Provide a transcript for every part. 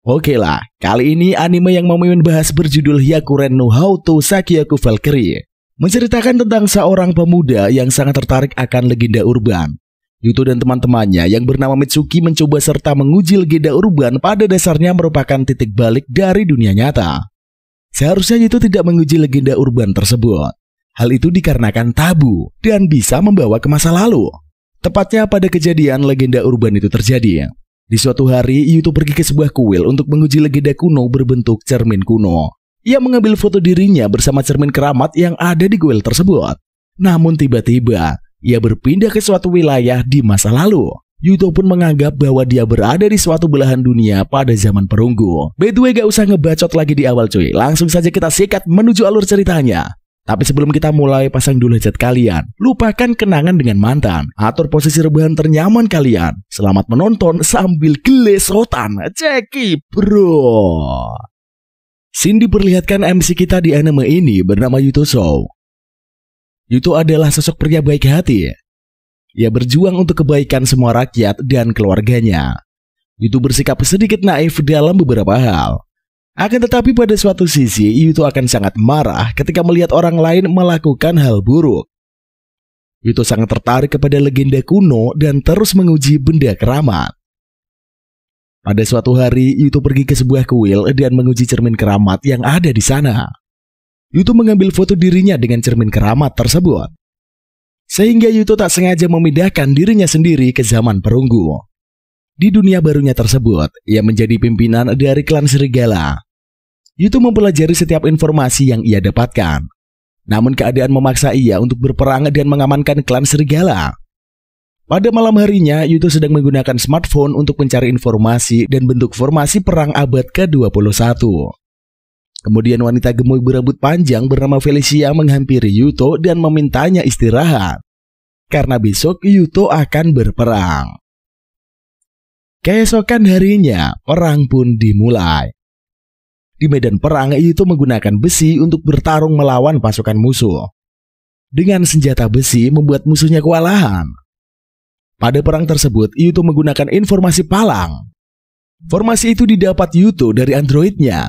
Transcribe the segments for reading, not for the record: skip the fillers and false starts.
Oke lah, kali ini anime yang mau Mimin bahas berjudul Hyakuren no Houtou Sakyaku Valkyrie, menceritakan tentang seorang pemuda yang sangat tertarik akan legenda urban. Yuto dan teman-temannya yang bernama Mitsuki mencoba serta menguji legenda urban pada dasarnya merupakan titik balik dari dunia nyata. Seharusnya Yuto tidak menguji legenda urban tersebut. Hal itu dikarenakan tabu dan bisa membawa ke masa lalu. Tepatnya pada kejadian legenda urban itu terjadi. Di suatu hari, Yuto pergi ke sebuah kuil untuk menguji legenda kuno berbentuk cermin kuno. Ia mengambil foto dirinya bersama cermin keramat yang ada di kuil tersebut. Namun tiba-tiba, ia berpindah ke suatu wilayah di masa lalu. Yuto pun menganggap bahwa dia berada di suatu belahan dunia pada zaman perunggu. By the way, gak usah ngebacot lagi di awal cuy. Langsung saja kita sikat menuju alur ceritanya. Tapi sebelum kita mulai, pasang dulu headset kalian. Lupakan kenangan dengan mantan. Atur posisi rebahan ternyaman kalian. Selamat menonton sambil gelesotan. Ceki bro. Scene diperlihatkan MC kita di anime ini bernama Yuto Sou. Yuto adalah sosok pria baik hati. Ia berjuang untuk kebaikan semua rakyat dan keluarganya. Yuto bersikap sedikit naif dalam beberapa hal. Akan tetapi pada suatu sisi, Yuto akan sangat marah ketika melihat orang lain melakukan hal buruk. Yuto sangat tertarik kepada legenda kuno dan terus menguji benda keramat. Pada suatu hari, Yuto pergi ke sebuah kuil dan menguji cermin keramat yang ada di sana. Yuto mengambil foto dirinya dengan cermin keramat tersebut. Sehingga Yuto tak sengaja memindahkan dirinya sendiri ke zaman perunggu. Di dunia barunya tersebut, ia menjadi pimpinan dari klan serigala. Yuto mempelajari setiap informasi yang ia dapatkan. Namun keadaan memaksa ia untuk berperang dan mengamankan klan serigala. Pada malam harinya, Yuto sedang menggunakan smartphone untuk mencari informasi dan bentuk formasi perang abad ke-21. Kemudian wanita gemuk berambut panjang bernama Felicia menghampiri Yuto dan memintanya istirahat. Karena besok Yuto akan berperang. Keesokan harinya, perang pun dimulai. Di medan perang, Yuto menggunakan besi untuk bertarung melawan pasukan musuh. Dengan senjata besi membuat musuhnya kewalahan. Pada perang tersebut, Yuto menggunakan informasi palang. Formasi itu didapat Yuto dari androidnya.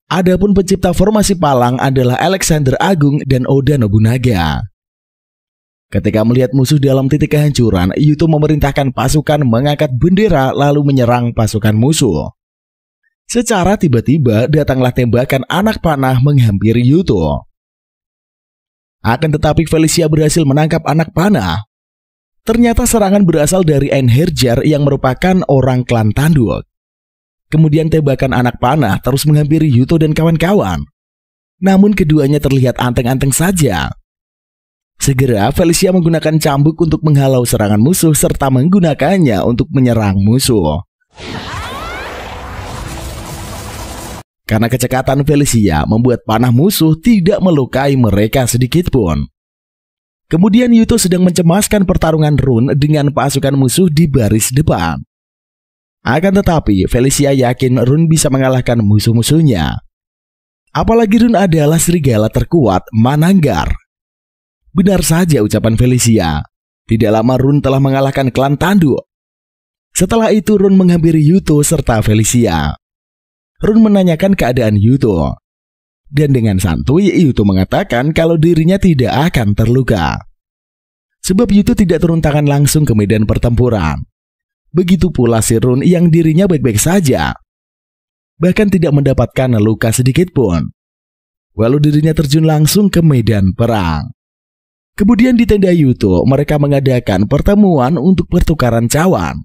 Adapun pencipta formasi palang adalah Alexander Agung dan Oda Nobunaga. Ketika melihat musuh dalam titik kehancuran, Yuto memerintahkan pasukan mengangkat bendera lalu menyerang pasukan musuh. Secara tiba-tiba datanglah tembakan anak panah menghampiri Yuto. Akan tetapi Felicia berhasil menangkap anak panah. Ternyata serangan berasal dari Einherjar yang merupakan orang klan tanduk. Kemudian tembakan anak panah terus menghampiri Yuto dan kawan-kawan. Namun keduanya terlihat anteng-anteng saja. Segera Felicia menggunakan cambuk untuk menghalau serangan musuh serta menggunakannya untuk menyerang musuh. Karena kecekatan Felicia membuat panah musuh tidak melukai mereka sedikitpun. Kemudian Yuto sedang mencemaskan pertarungan run dengan pasukan musuh di baris depan. Akan tetapi, Felicia yakin Run bisa mengalahkan musuh-musuhnya. Apalagi Run adalah serigala terkuat Mananggar. Benar saja ucapan Felicia. Tidak lama Run telah mengalahkan klan tanduk. Setelah itu Run menghampiri Yuto serta Felicia. Run menanyakan keadaan Yuto. Dan dengan santuy, Yuto mengatakan kalau dirinya tidak akan terluka. Sebab Yuto tidak turun tangan langsung ke medan pertempuran. Begitu pula si Run yang dirinya baik-baik saja. Bahkan tidak mendapatkan luka sedikit pun. Walau dirinya terjun langsung ke medan perang. Kemudian di tenda Yuto, mereka mengadakan pertemuan untuk pertukaran cawan.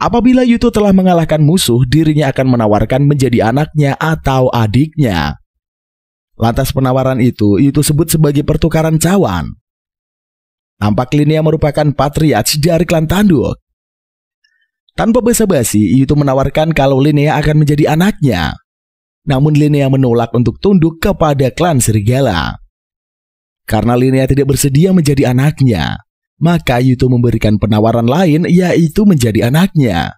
Apabila Yuto telah mengalahkan musuh, dirinya akan menawarkan menjadi anaknya atau adiknya. Lantas penawaran itu Yuto sebut sebagai pertukaran cawan. Tampak Linnea merupakan patriarch dari klan tanduk. Tanpa basa-basi, Yuto menawarkan kalau Linnea akan menjadi anaknya. Namun Linnea menolak untuk tunduk kepada klan serigala. Karena Linnea tidak bersedia menjadi anaknya, maka Yuto memberikan penawaran lain yaitu menjadi anaknya.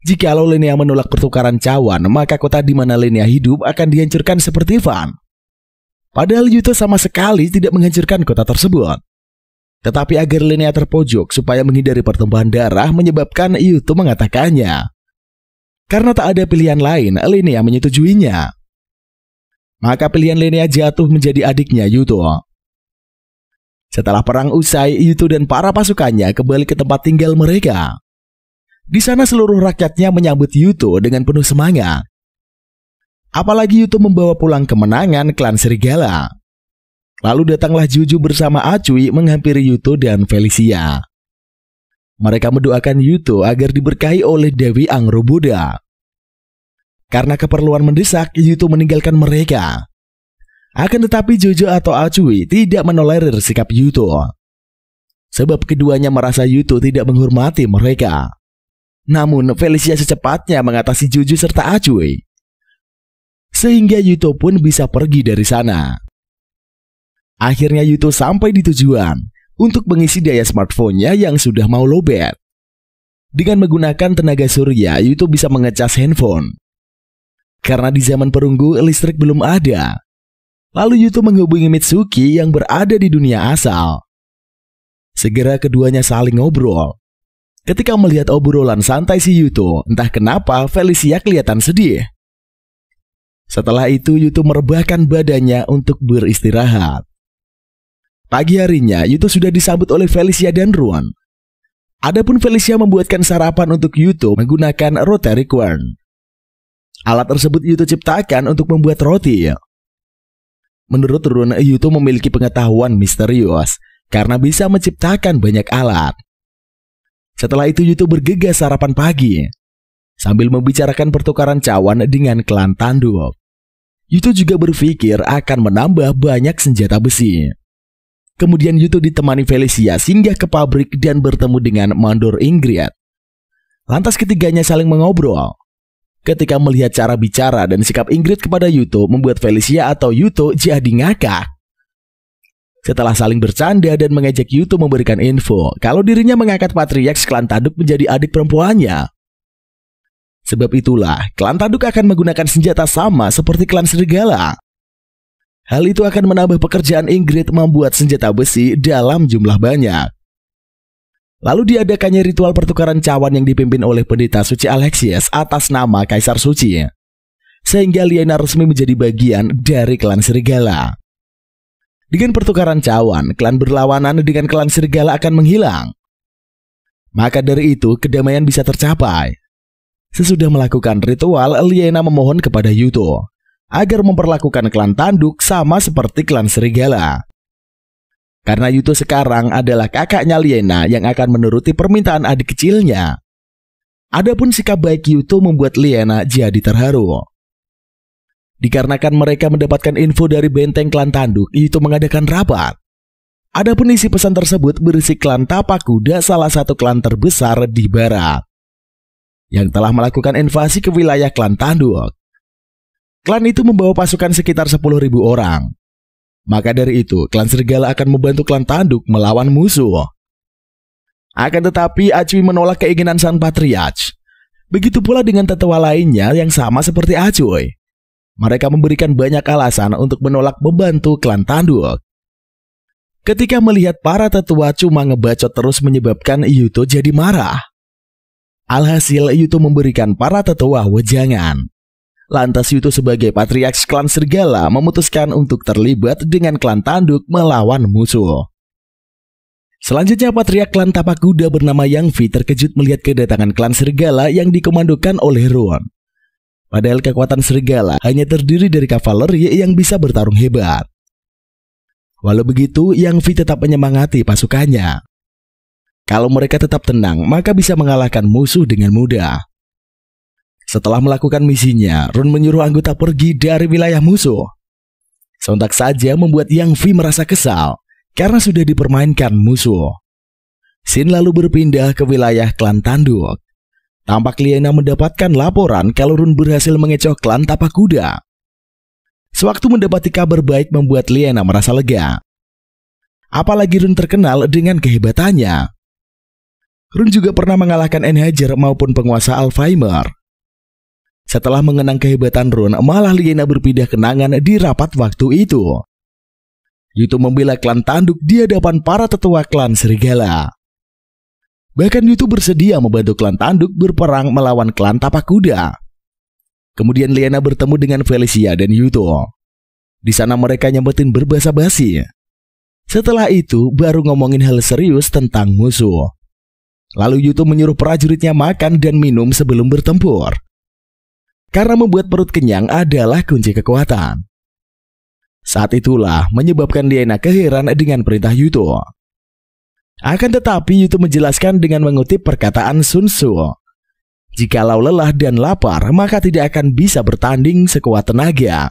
Jikalau Linnea menolak pertukaran cawan, maka kota di mana Linnea hidup akan dihancurkan seperti Van. Padahal Yuto sama sekali tidak menghancurkan kota tersebut. Tetapi agar Linnea terpojok supaya menghindari pertumpahan darah menyebabkan Yuto mengatakannya. Karena tak ada pilihan lain, Linnea menyetujuinya. Maka pilihan Linnea jatuh menjadi adiknya Yuto. Setelah perang usai, Yuto dan para pasukannya kembali ke tempat tinggal mereka. Di sana seluruh rakyatnya menyambut Yuto dengan penuh semangat. Apalagi Yuto membawa pulang kemenangan klan serigala. Lalu datanglah Juju bersama Acui menghampiri Yuto dan Felicia. Mereka mendoakan Yuto agar diberkahi oleh Dewi Angroboda. Karena keperluan mendesak, Yuto meninggalkan mereka. Akan tetapi Jojo atau Acui tidak menolerir sikap Yuto. Sebab keduanya merasa Yuto tidak menghormati mereka. Namun Felicia secepatnya mengatasi Jojo serta Acui. Sehingga Yuto pun bisa pergi dari sana. Akhirnya Yuto sampai di tujuan untuk mengisi daya smartphone-nya yang sudah mau lowbat. Dengan menggunakan tenaga surya, Yuto bisa mengecas handphone. Karena di zaman perunggu listrik belum ada. Lalu Yuto menghubungi Mitsuki yang berada di dunia asal. Segera keduanya saling ngobrol. Ketika melihat obrolan santai si Yuto, entah kenapa Felicia kelihatan sedih. Setelah itu Yuto merebahkan badannya untuk beristirahat. Pagi harinya, Yuto sudah disambut oleh Felicia dan Ron. Adapun Felicia membuatkan sarapan untuk Yuto menggunakan rotary quern. Alat tersebut Yuto ciptakan untuk membuat roti. Menurut Ron, Yuto memiliki pengetahuan misterius karena bisa menciptakan banyak alat. Setelah itu Yuto bergegas sarapan pagi sambil membicarakan pertukaran cawan dengan klan tanduk. Yuto juga berpikir akan menambah banyak senjata besi. Kemudian Yuto ditemani Felicia singgah ke pabrik dan bertemu dengan Mandor Ingrid. Lantas ketiganya saling mengobrol. Ketika melihat cara bicara dan sikap Ingrid kepada Yuto membuat Felicia atau Yuto jadi ngakak. Setelah saling bercanda dan mengejek Yuto memberikan info kalau dirinya mengangkat patriark klan tanduk menjadi adik perempuannya. Sebab itulah klan tanduk akan menggunakan senjata sama seperti klan serigala. Hal itu akan menambah pekerjaan Ingrid membuat senjata besi dalam jumlah banyak. Lalu diadakannya ritual pertukaran cawan yang dipimpin oleh pendeta suci Alexius atas nama Kaisar Suci. Sehingga Liena resmi menjadi bagian dari klan serigala. Dengan pertukaran cawan, klan berlawanan dengan klan serigala akan menghilang. Maka dari itu, kedamaian bisa tercapai. Sesudah melakukan ritual, Liena memohon kepada Yuto agar memperlakukan klan tanduk sama seperti klan serigala. Karena Yuto sekarang adalah kakaknya Liena yang akan menuruti permintaan adik kecilnya. Adapun sikap baik Yuto membuat Liena jadi terharu. Dikarenakan mereka mendapatkan info dari benteng klan tanduk, Yuto mengadakan rapat. Adapun isi pesan tersebut berisi klan Tapak Kuda, salah satu klan terbesar di barat, yang telah melakukan invasi ke wilayah klan tanduk. Klan itu membawa pasukan sekitar 10.000 orang. Maka dari itu, klan serigala akan membantu klan tanduk melawan musuh. Akan tetapi, Acui menolak keinginan sang patriarch. Begitu pula dengan tetua lainnya yang sama seperti Acui. Mereka memberikan banyak alasan untuk menolak membantu klan tanduk. Ketika melihat para tetua cuma ngebacot terus menyebabkan Yuto jadi marah. Alhasil, Yuto memberikan para tetua wejangan. Lantas Yuto sebagai patriark klan serigala memutuskan untuk terlibat dengan klan tanduk melawan musuh. Selanjutnya patriark klan Tapak Kuda bernama Yang Vi terkejut melihat kedatangan klan serigala yang dikomandokan oleh Ron. Padahal kekuatan serigala hanya terdiri dari kavaleri yang bisa bertarung hebat. Walau begitu, Yang Vi tetap menyemangati pasukannya. Kalau mereka tetap tenang, maka bisa mengalahkan musuh dengan mudah. Setelah melakukan misinya, Ron menyuruh anggota pergi dari wilayah musuh. Sontak saja membuat Yang Vi merasa kesal karena sudah dipermainkan musuh. Shin lalu berpindah ke wilayah klan tanduk. Tampak Liena mendapatkan laporan kalau Ron berhasil mengecoh klan Tapak Kuda. Sewaktu mendapati kabar baik membuat Liena merasa lega. Apalagi Ron terkenal dengan kehebatannya. Ron juga pernah mengalahkan Enhajar maupun penguasa Alzheimer. Setelah mengenang kehebatan Ron, malah Liena berpindah kenangan di rapat waktu itu. Yuto membela klan tanduk di hadapan para tetua klan serigala. Bahkan Yuto bersedia membantu klan tanduk berperang melawan klan tapak kuda. Kemudian Liena bertemu dengan Felicia dan Yuto. Di sana mereka nyempetin berbahasa basi. Setelah itu baru ngomongin hal serius tentang musuh. Lalu Yuto menyuruh prajuritnya makan dan minum sebelum bertempur. Karena membuat perut kenyang adalah kunci kekuatan. Saat itulah menyebabkan Liena keheran dengan perintah Yuto. Akan tetapi Yuto menjelaskan dengan mengutip perkataan Sun Tzu. Jikalau lelah dan lapar, maka tidak akan bisa bertanding sekuat tenaga.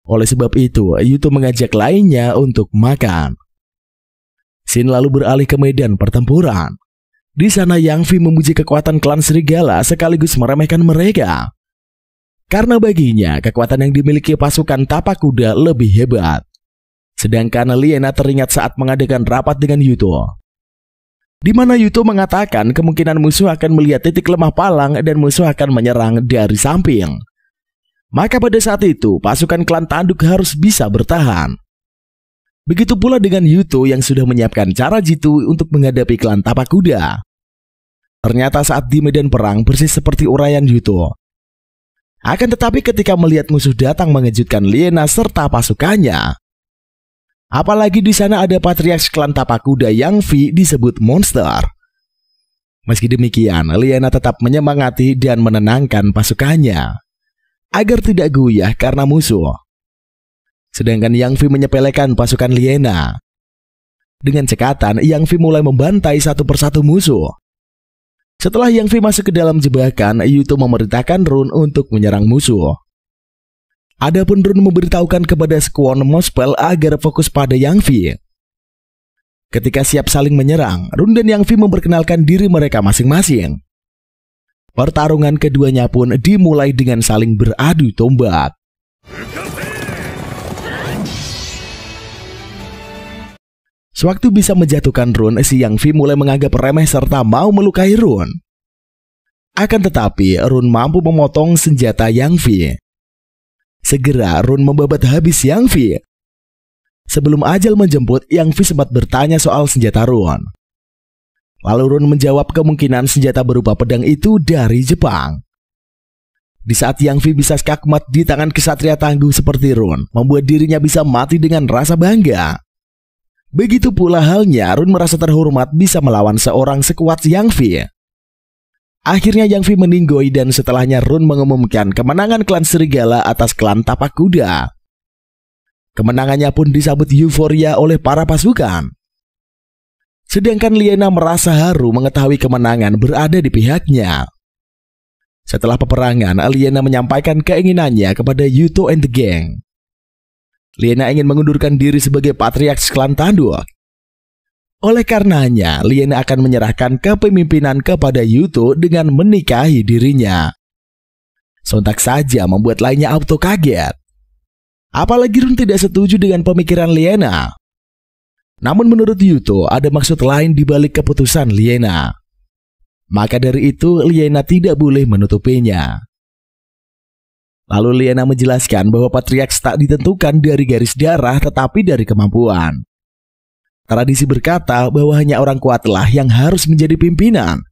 Oleh sebab itu, Yuto mengajak lainnya untuk makan. Scene lalu beralih ke medan pertempuran. Di sana Yang Vi memuji kekuatan klan serigala sekaligus meremehkan mereka. Karena baginya, kekuatan yang dimiliki pasukan tapak kuda lebih hebat. Sedangkan Liena teringat saat mengadakan rapat dengan Yuto, di mana Yuto mengatakan kemungkinan musuh akan melihat titik lemah Palang dan musuh akan menyerang dari samping. Maka pada saat itu, pasukan klan tanduk harus bisa bertahan. Begitu pula dengan Yuto yang sudah menyiapkan cara jitu untuk menghadapi klan tapak kuda. Ternyata saat di medan perang persis seperti uraian Yuto. Akan tetapi ketika melihat musuh datang mengejutkan Liena serta pasukannya, apalagi di sana ada patriark klan tapak kuda Yang Vi disebut monster. Meski demikian, Liena tetap menyemangati dan menenangkan pasukannya agar tidak goyah karena musuh. Sedangkan Yang Vi menyepelekan pasukan Liena. Dengan cekatan, Yang Vi mulai membantai satu persatu musuh. Setelah Yang Vi masuk ke dalam jebakan, Yuto memerintahkan Run untuk menyerang musuh. Adapun Run memberitahukan kepada Squon Mospel agar fokus pada Yang Vi. Ketika siap saling menyerang, Run dan Yang Vi memperkenalkan diri mereka masing-masing. Pertarungan keduanya pun dimulai dengan saling beradu tombak. Sewaktu bisa menjatuhkan Run, si Yang Vi mulai menganggap remeh serta mau melukai Run. Akan tetapi, Run mampu memotong senjata Yang Vi. Segera Run membabat habis Yang Vi. Sebelum ajal menjemput, Yang Vi sempat bertanya soal senjata Run. Lalu Run menjawab kemungkinan senjata berupa pedang itu dari Jepang. Di saat Yang Vi bisa skakmat di tangan kesatria tangguh seperti Run, membuat dirinya bisa mati dengan rasa bangga. Begitu pula halnya Run merasa terhormat bisa melawan seorang sekuat Yang Vi. Akhirnya Yang Vi meninggoy dan setelahnya Run mengumumkan kemenangan klan serigala atas klan tapak kuda. Kemenangannya pun disambut euforia oleh para pasukan. Sedangkan Liena merasa haru mengetahui kemenangan berada di pihaknya. Setelah peperangan, Liena menyampaikan keinginannya kepada Yuto and the gang. Liena ingin mengundurkan diri sebagai patriark klan tanduk. Oleh karenanya, Liena akan menyerahkan kepemimpinan kepada Yuto dengan menikahi dirinya. Sontak saja membuat lainnya auto kaget. Apalagi Run tidak setuju dengan pemikiran Liena. Namun menurut Yuto ada maksud lain di balik keputusan Liena. Maka dari itu Liena tidak boleh menutupinya. Lalu Liena menjelaskan bahwa patriark tak ditentukan dari garis darah tetapi dari kemampuan. Tradisi berkata bahwa hanya orang kuatlah yang harus menjadi pimpinan.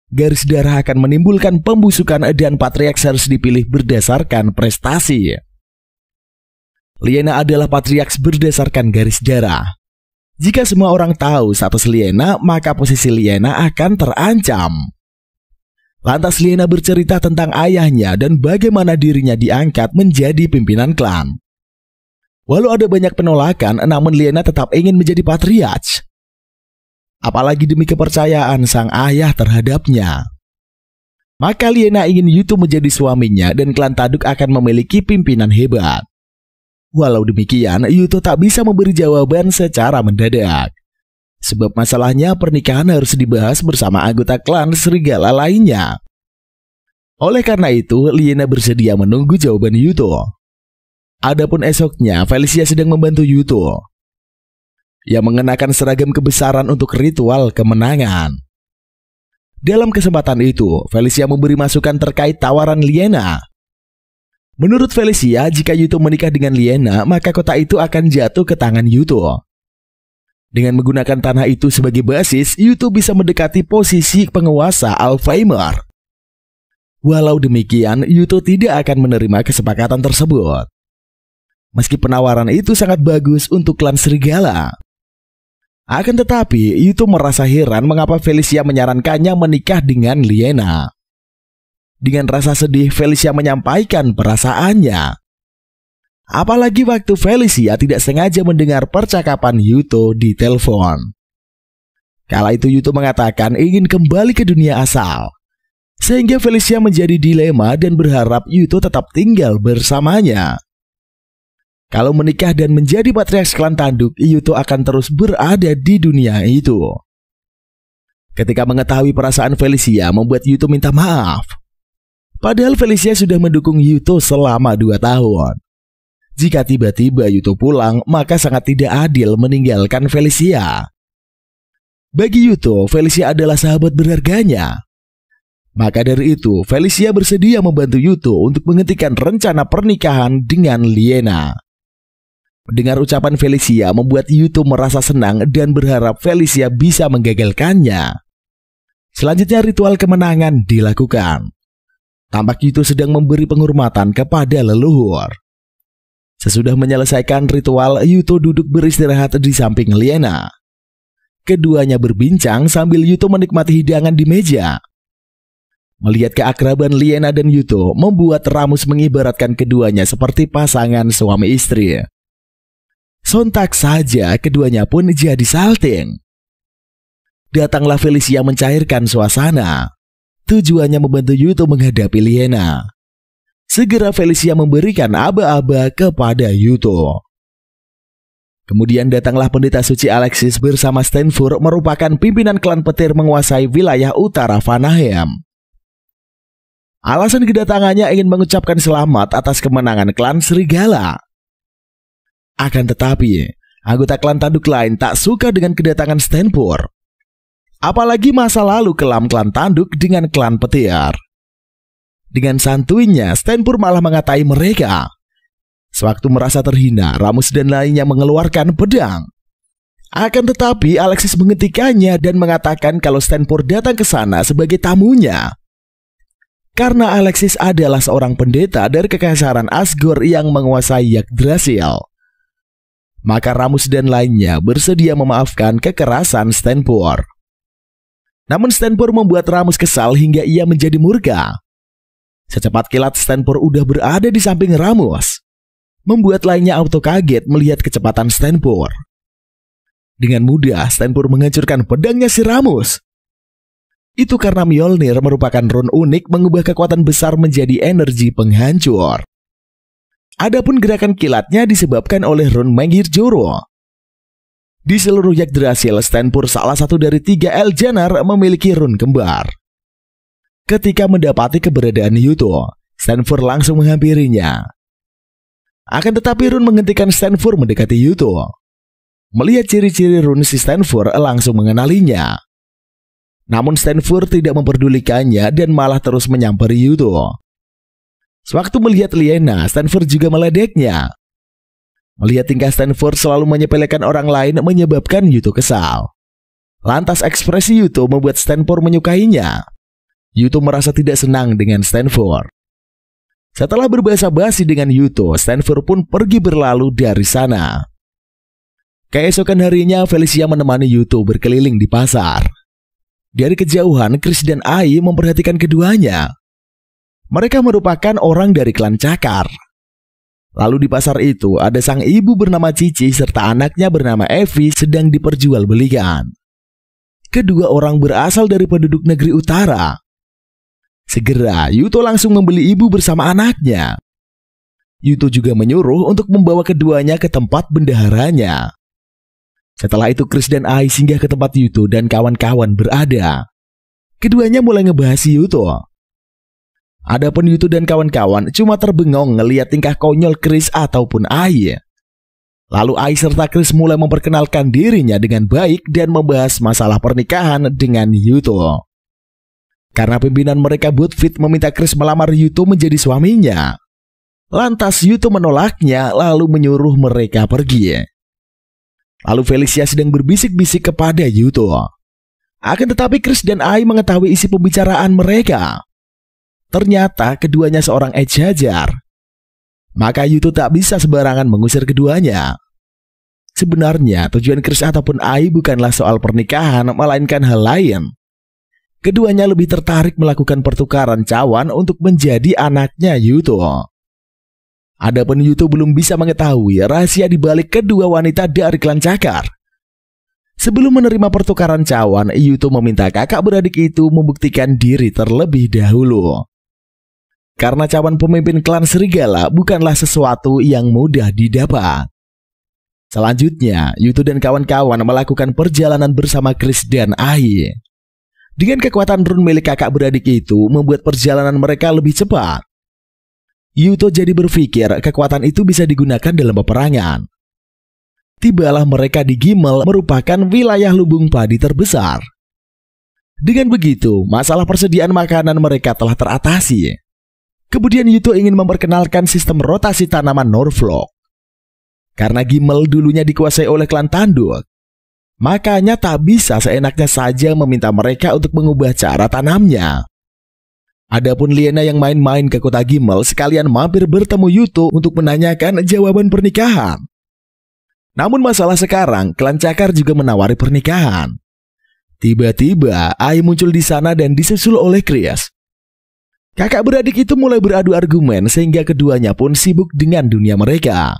Garis darah akan menimbulkan pembusukan dan patriark harus dipilih berdasarkan prestasi. Liena adalah patriark berdasarkan garis darah. Jika semua orang tahu status Liena, maka posisi Liena akan terancam. Lantas Liena bercerita tentang ayahnya dan bagaimana dirinya diangkat menjadi pimpinan klan. Walau ada banyak penolakan, namun Liena tetap ingin menjadi patriark. Apalagi demi kepercayaan sang ayah terhadapnya. Maka Liena ingin Yuto menjadi suaminya dan klan tanduk akan memiliki pimpinan hebat. Walau demikian, Yuto tak bisa memberi jawaban secara mendadak. Sebab masalahnya pernikahan harus dibahas bersama anggota klan serigala lainnya. Oleh karena itu, Liena bersedia menunggu jawaban Yuto. Adapun esoknya, Felicia sedang membantu Yuto. Ia mengenakan seragam kebesaran untuk ritual kemenangan. Dalam kesempatan itu, Felicia memberi masukan terkait tawaran Liena. Menurut Felicia, jika Yuto menikah dengan Liena, maka kota itu akan jatuh ke tangan Yuto. Dengan menggunakan tanah itu sebagai basis, Yuto bisa mendekati posisi penguasa Alfheim. Walau demikian, Yuto tidak akan menerima kesepakatan tersebut. Meski penawaran itu sangat bagus untuk klan serigala. Akan tetapi, Yuto merasa heran mengapa Felicia menyarankannya menikah dengan Liena. Dengan rasa sedih, Felicia menyampaikan perasaannya. Apalagi waktu Felicia tidak sengaja mendengar percakapan Yuto di telepon. Kala itu Yuto mengatakan ingin kembali ke dunia asal. Sehingga Felicia menjadi dilema dan berharap Yuto tetap tinggal bersamanya. Kalau menikah dan menjadi patriark klan tanduk, Yuto akan terus berada di dunia itu. Ketika mengetahui perasaan Felicia membuat Yuto minta maaf. Padahal Felicia sudah mendukung Yuto selama 2 tahun. Jika tiba-tiba Yuto pulang, maka sangat tidak adil meninggalkan Felicia. Bagi Yuto, Felicia adalah sahabat berharganya. Maka dari itu, Felicia bersedia membantu Yuto untuk menghentikan rencana pernikahan dengan Liena. Mendengar ucapan Felicia membuat Yuto merasa senang dan berharap Felicia bisa menggagalkannya. Selanjutnya ritual kemenangan dilakukan. Tampak Yuto sedang memberi penghormatan kepada leluhur. Sesudah menyelesaikan ritual, Yuto duduk beristirahat di samping Liena. Keduanya berbincang sambil Yuto menikmati hidangan di meja. Melihat keakraban Liena dan Yuto membuat Ramus mengibaratkan keduanya seperti pasangan suami istri. Sontak saja keduanya pun jadi salting. Datanglah Felicia mencairkan suasana. Tujuannya membantu Yuto menghadapi Liena. Segera Felicia memberikan aba-aba kepada Yuto. Kemudian datanglah pendeta suci Alexis bersama Stenfor merupakan pimpinan klan petir menguasai wilayah utara Vanaheim. Alasan kedatangannya ingin mengucapkan selamat atas kemenangan klan serigala. Akan tetapi, anggota klan tanduk lain tak suka dengan kedatangan Stenfor. Apalagi masa lalu kelam klan tanduk dengan klan petir. Dengan santuinya, Stenfor malah mengatai mereka. Sewaktu merasa terhina, Ramus dan lainnya mengeluarkan pedang. Akan tetapi, Alexis menghentikannya dan mengatakan kalau Stenfor datang ke sana sebagai tamunya. Karena Alexis adalah seorang pendeta dari kekaisaran Asgore yang menguasai Yggdrasil. Maka Ramus dan lainnya bersedia memaafkan kekerasan Stenfor. Namun Stenfor membuat Ramus kesal hingga ia menjadi murka. Secepat kilat Stenfor udah berada di samping Ramus, membuat lainnya auto kaget melihat kecepatan Stenfor. Dengan mudah Stenfor menghancurkan pedangnya si Ramus. Itu karena Mjolnir merupakan rune unik mengubah kekuatan besar menjadi energi penghancur. Adapun gerakan kilatnya disebabkan oleh rune Menghir-Joro. Di seluruh Yggdrasil, Stenfor salah satu dari 3 Eljenar memiliki rune kembar. Ketika mendapati keberadaan Yuto, Stenfor langsung menghampirinya. Akan tetapi rune menghentikan Stenfor mendekati Yuto. Melihat ciri-ciri rune si Stenfor langsung mengenalinya. Namun Stenfor tidak memperdulikannya dan malah terus menyamperi Yuto. Sewaktu melihat Liena, Stenfor juga meledeknya. Melihat tingkah Stenfor selalu menyepelekan orang lain menyebabkan Yuto kesal. Lantas ekspresi Yuto membuat Stenfor menyukainya. Yuto merasa tidak senang dengan Stenfor. Setelah berbahasa basi dengan Yuto, Stenfor pun pergi berlalu dari sana. Keesokan harinya, Felicia menemani Yuto berkeliling di pasar. Dari kejauhan, Chris dan Ai memperhatikan keduanya. Mereka merupakan orang dari klan Cakar. Lalu di pasar itu, ada sang ibu bernama Cici serta anaknya bernama Evi sedang diperjualbelikan. Kedua orang berasal dari penduduk negeri utara. Segera, Yuto langsung membeli ibu bersama anaknya. Yuto juga menyuruh untuk membawa keduanya ke tempat bendaharanya. Setelah itu Chris dan Ai singgah ke tempat Yuto dan kawan-kawan berada. Keduanya mulai ngebahas Yuto. Adapun Yuto dan kawan-kawan cuma terbengong ngelihat tingkah konyol Chris ataupun Ai. Lalu Ai serta Chris mulai memperkenalkan dirinya dengan baik dan membahas masalah pernikahan dengan Yuto. Karena pimpinan mereka Budfit meminta Chris melamar Yuto menjadi suaminya. Lantas Yuto menolaknya lalu menyuruh mereka pergi. Lalu Felicia sedang berbisik-bisik kepada Yuto. Akan tetapi Chris dan Ai mengetahui isi pembicaraan mereka. Ternyata keduanya seorang ejajar. Maka Yuto tak bisa sembarangan mengusir keduanya. Sebenarnya tujuan Chris ataupun Ai bukanlah soal pernikahan, melainkan hal lain. Keduanya lebih tertarik melakukan pertukaran cawan untuk menjadi anaknya Yuto. Adapun Yuto belum bisa mengetahui rahasia di balik kedua wanita dari klan Cakar. Sebelum menerima pertukaran cawan, Yuto meminta kakak beradik itu membuktikan diri terlebih dahulu. Karena cawan pemimpin klan Serigala bukanlah sesuatu yang mudah didapat. Selanjutnya, Yuto dan kawan-kawan melakukan perjalanan bersama Chris dan Ai. Dengan kekuatan rune milik kakak beradik itu membuat perjalanan mereka lebih cepat. Yuto jadi berpikir kekuatan itu bisa digunakan dalam peperangan. Tibalah mereka di Gimel, merupakan wilayah lubung padi terbesar. Dengan begitu, masalah persediaan makanan mereka telah teratasi. Kemudian Yuto ingin memperkenalkan sistem rotasi tanaman Northlok. Karena Gimel dulunya dikuasai oleh klan Tanduk, makanya tak bisa seenaknya saja meminta mereka untuk mengubah cara tanamnya. Adapun Liena yang main-main ke kota Gimel sekalian mampir bertemu Yuto untuk menanyakan jawaban pernikahan. Namun masalah sekarang, klan Cakar juga menawari pernikahan. Tiba-tiba Ai muncul di sana dan disusul oleh Chris. Kakak beradik itu mulai beradu argumen sehingga keduanya pun sibuk dengan dunia mereka.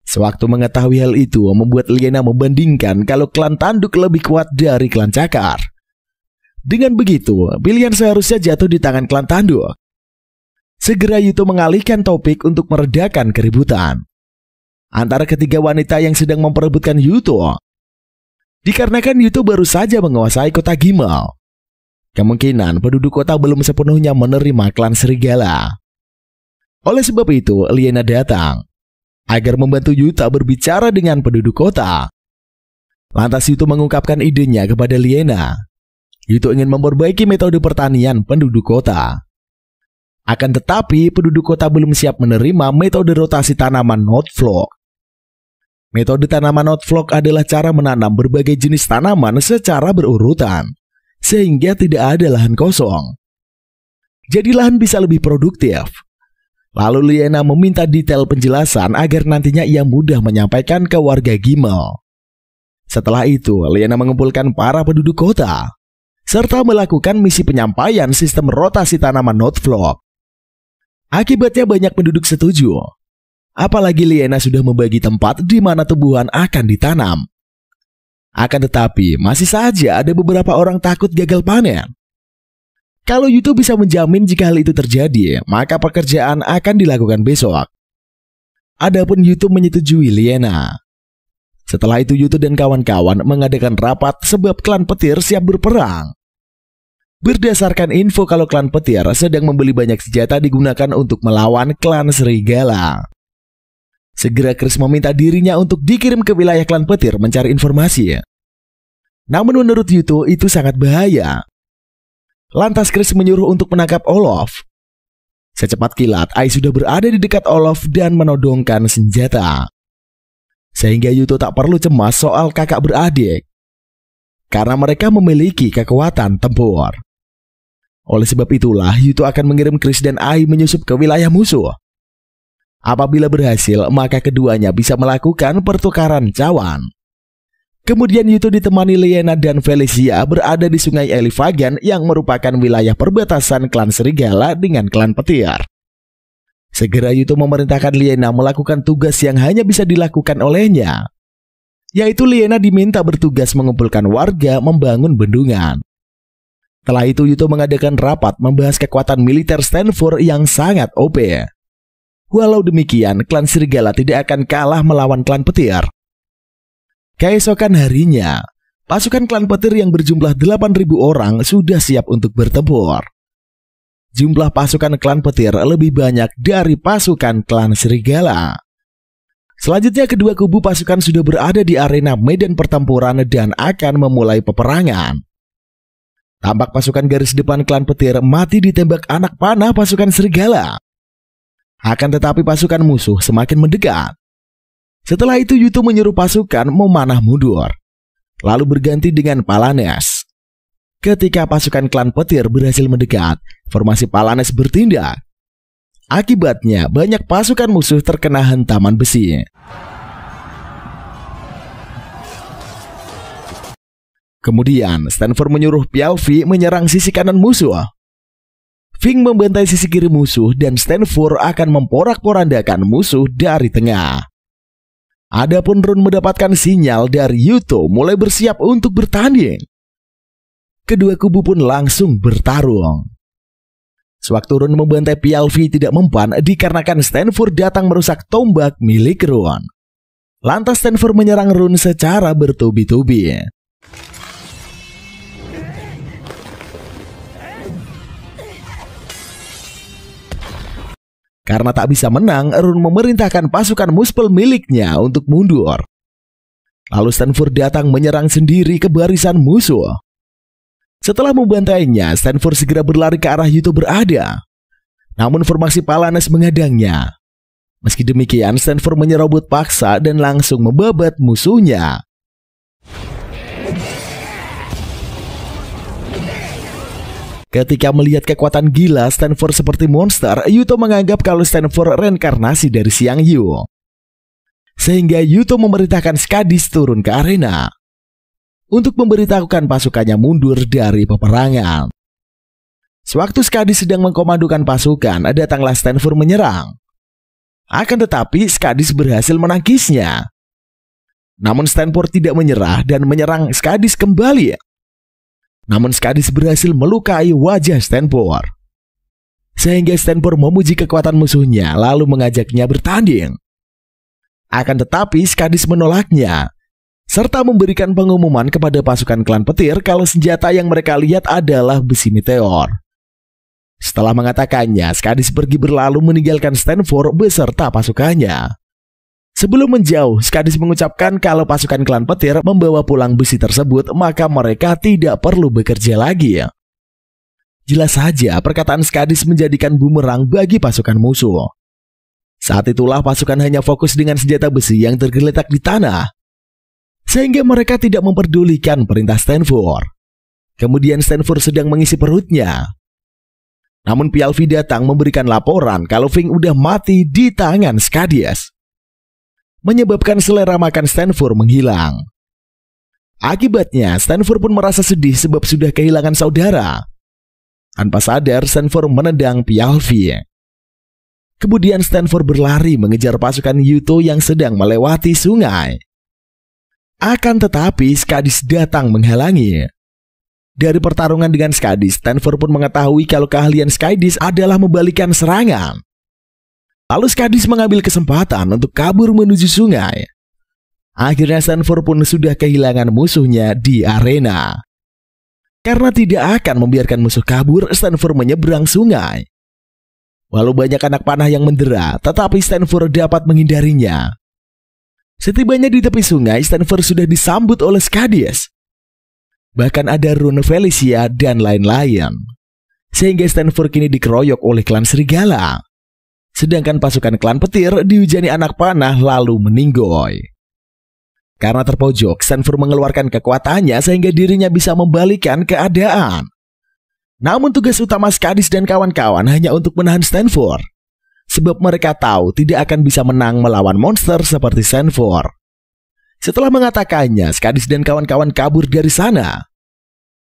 Sewaktu mengetahui hal itu membuat Liena membandingkan kalau klan Tanduk lebih kuat dari klan Cakar. Dengan begitu, pilihan seharusnya jatuh di tangan klan Tanduk. Segera Yuto mengalihkan topik untuk meredakan keributan antara ketiga wanita yang sedang memperebutkan Yuto. Dikarenakan Yuto baru saja menguasai kota Gimel, kemungkinan penduduk kota belum sepenuhnya menerima klan Serigala. Oleh sebab itu, Liena datang agar membantu Yuto berbicara dengan penduduk kota. Lantas Yuto mengungkapkan idenya kepada Liena. Yuto ingin memperbaiki metode pertanian penduduk kota. Akan tetapi penduduk kota belum siap menerima metode rotasi tanaman Northlok. Metode tanaman Northlok adalah cara menanam berbagai jenis tanaman secara berurutan, sehingga tidak ada lahan kosong. Jadi lahan bisa lebih produktif. Lalu Liena meminta detail penjelasan agar nantinya ia mudah menyampaikan ke warga Gimel. Setelah itu, Liena mengumpulkan para penduduk kota, serta melakukan misi penyampaian sistem rotasi tanaman Northlok. Akibatnya banyak penduduk setuju. Apalagi Liena sudah membagi tempat di mana tumbuhan akan ditanam. Akan tetapi, masih saja ada beberapa orang takut gagal panen. Kalau Yuto bisa menjamin jika hal itu terjadi, maka pekerjaan akan dilakukan besok. Adapun Yuto menyetujui Liena. Setelah itu Yuto dan kawan-kawan mengadakan rapat sebab klan petir siap berperang. Berdasarkan info kalau klan petir sedang membeli banyak senjata digunakan untuk melawan klan Serigala. Segera Chris meminta dirinya untuk dikirim ke wilayah klan petir mencari informasi. Namun menurut Yuto itu sangat bahaya. Lantas Chris menyuruh untuk menangkap Olof. Secepat kilat, Ai sudah berada di dekat Olof dan menodongkan senjata. Sehingga Yuto tak perlu cemas soal kakak beradik, karena mereka memiliki kekuatan tempur. Oleh sebab itulah Yuto akan mengirim Chris dan Ai menyusup ke wilayah musuh. Apabila berhasil, maka keduanya bisa melakukan pertukaran cawan. Kemudian Yuto ditemani Liena dan Felicia berada di sungai Elifagan yang merupakan wilayah perbatasan klan Serigala dengan klan petir. Segera Yuto memerintahkan Liena melakukan tugas yang hanya bisa dilakukan olehnya, yaitu Liena diminta bertugas mengumpulkan warga membangun bendungan. Setelah itu Yuto mengadakan rapat membahas kekuatan militer Stanford yang sangat OP. Walau demikian, klan Serigala tidak akan kalah melawan klan petir. Keesokan harinya, pasukan klan petir yang berjumlah 8.000 orang sudah siap untuk bertempur. Jumlah pasukan klan petir lebih banyak dari pasukan klan Serigala. Selanjutnya kedua kubu pasukan sudah berada di arena medan pertempuran dan akan memulai peperangan. Tampak pasukan garis depan klan petir mati ditembak anak panah pasukan Serigala. Akan tetapi pasukan musuh semakin mendekat. Setelah itu Yuto menyuruh pasukan memanah mundur, lalu berganti dengan Palanes. Ketika pasukan klan petir berhasil mendekat, formasi Palanes bertindak. Akibatnya banyak pasukan musuh terkena hantaman besi. Kemudian Stanford menyuruh Pialvi menyerang sisi kanan musuh. Fing membantai sisi kiri musuh dan Stanford akan memporak-porandakan musuh dari tengah. Adapun Run mendapatkan sinyal dari Yuto mulai bersiap untuk bertanding. Kedua kubu pun langsung bertarung. Sewaktu Run membantai Pialvi tidak mempan dikarenakan Stanford datang merusak tombak milik Run. Lantas Stanford menyerang Run secara bertubi-tubi. Karena tak bisa menang, Run memerintahkan pasukan Muspel miliknya untuk mundur. Lalu Stanford datang menyerang sendiri ke barisan musuh. Setelah membantainya, Stanford segera berlari ke arah Yuto berada. Namun formasi Palanes menghadangnya. Meski demikian, Stanford menyerobot paksa dan langsung membabat musuhnya. Ketika melihat kekuatan gila Stanford seperti monster, Yuto menganggap kalau Stanford reinkarnasi dari Xiang Yu. Sehingga Yuto memerintahkan Skadis turun ke arena untuk memberitahukan pasukannya mundur dari peperangan. Sewaktu Skadis sedang mengkomandokan pasukan, datanglah Stanford menyerang. Akan tetapi Skadis berhasil menangkisnya. Namun Stanford tidak menyerah dan menyerang Skadis kembali. Namun Skadis berhasil melukai wajah Stanford. Sehingga Stanford memuji kekuatan musuhnya lalu mengajaknya bertanding. Akan tetapi Skadis menolaknya, serta memberikan pengumuman kepada pasukan klan petir kalau senjata yang mereka lihat adalah besi meteor. Setelah mengatakannya, Skadis pergi berlalu meninggalkan Stanford beserta pasukannya. Sebelum menjauh, Skadis mengucapkan kalau pasukan klan petir membawa pulang besi tersebut, maka mereka tidak perlu bekerja lagi. Jelas saja perkataan Skadis menjadikan bumerang bagi pasukan musuh. Saat itulah pasukan hanya fokus dengan senjata besi yang tergeletak di tanah, sehingga mereka tidak memperdulikan perintah Stanford. Kemudian Stanford sedang mengisi perutnya. Namun Pialvi datang memberikan laporan kalau Fing udah mati di tangan Skadis, menyebabkan selera makan Stanford menghilang. Akibatnya Stanford pun merasa sedih sebab sudah kehilangan saudara. Tanpa sadar Stanford menendang Pialvi. Kemudian Stanford berlari mengejar pasukan Yuto yang sedang melewati sungai. Akan tetapi Skadis datang menghalangi. Dari pertarungan dengan Skadis, Stanford pun mengetahui kalau keahlian Skadis adalah membalikan serangan. Lalu Skadis mengambil kesempatan untuk kabur menuju sungai. Akhirnya Stanford pun sudah kehilangan musuhnya di arena. Karena tidak akan membiarkan musuh kabur, Stanford menyeberang sungai. Walau banyak anak panah yang mendera, tetapi Stanford dapat menghindarinya. Setibanya di tepi sungai, Stanford sudah disambut oleh Skadis. Bahkan ada Rune Felicia dan lain-lain. Sehingga Stanford kini dikeroyok oleh klan serigala. Sedangkan pasukan klan petir dihujani anak panah lalu meninggoy. Karena terpojok, Stanford mengeluarkan kekuatannya sehingga dirinya bisa membalikan keadaan. Namun tugas utama Skadis dan kawan-kawan hanya untuk menahan Stanford. Sebab mereka tahu tidak akan bisa menang melawan monster seperti Stanford. Setelah mengatakannya, Skadis dan kawan-kawan kabur dari sana.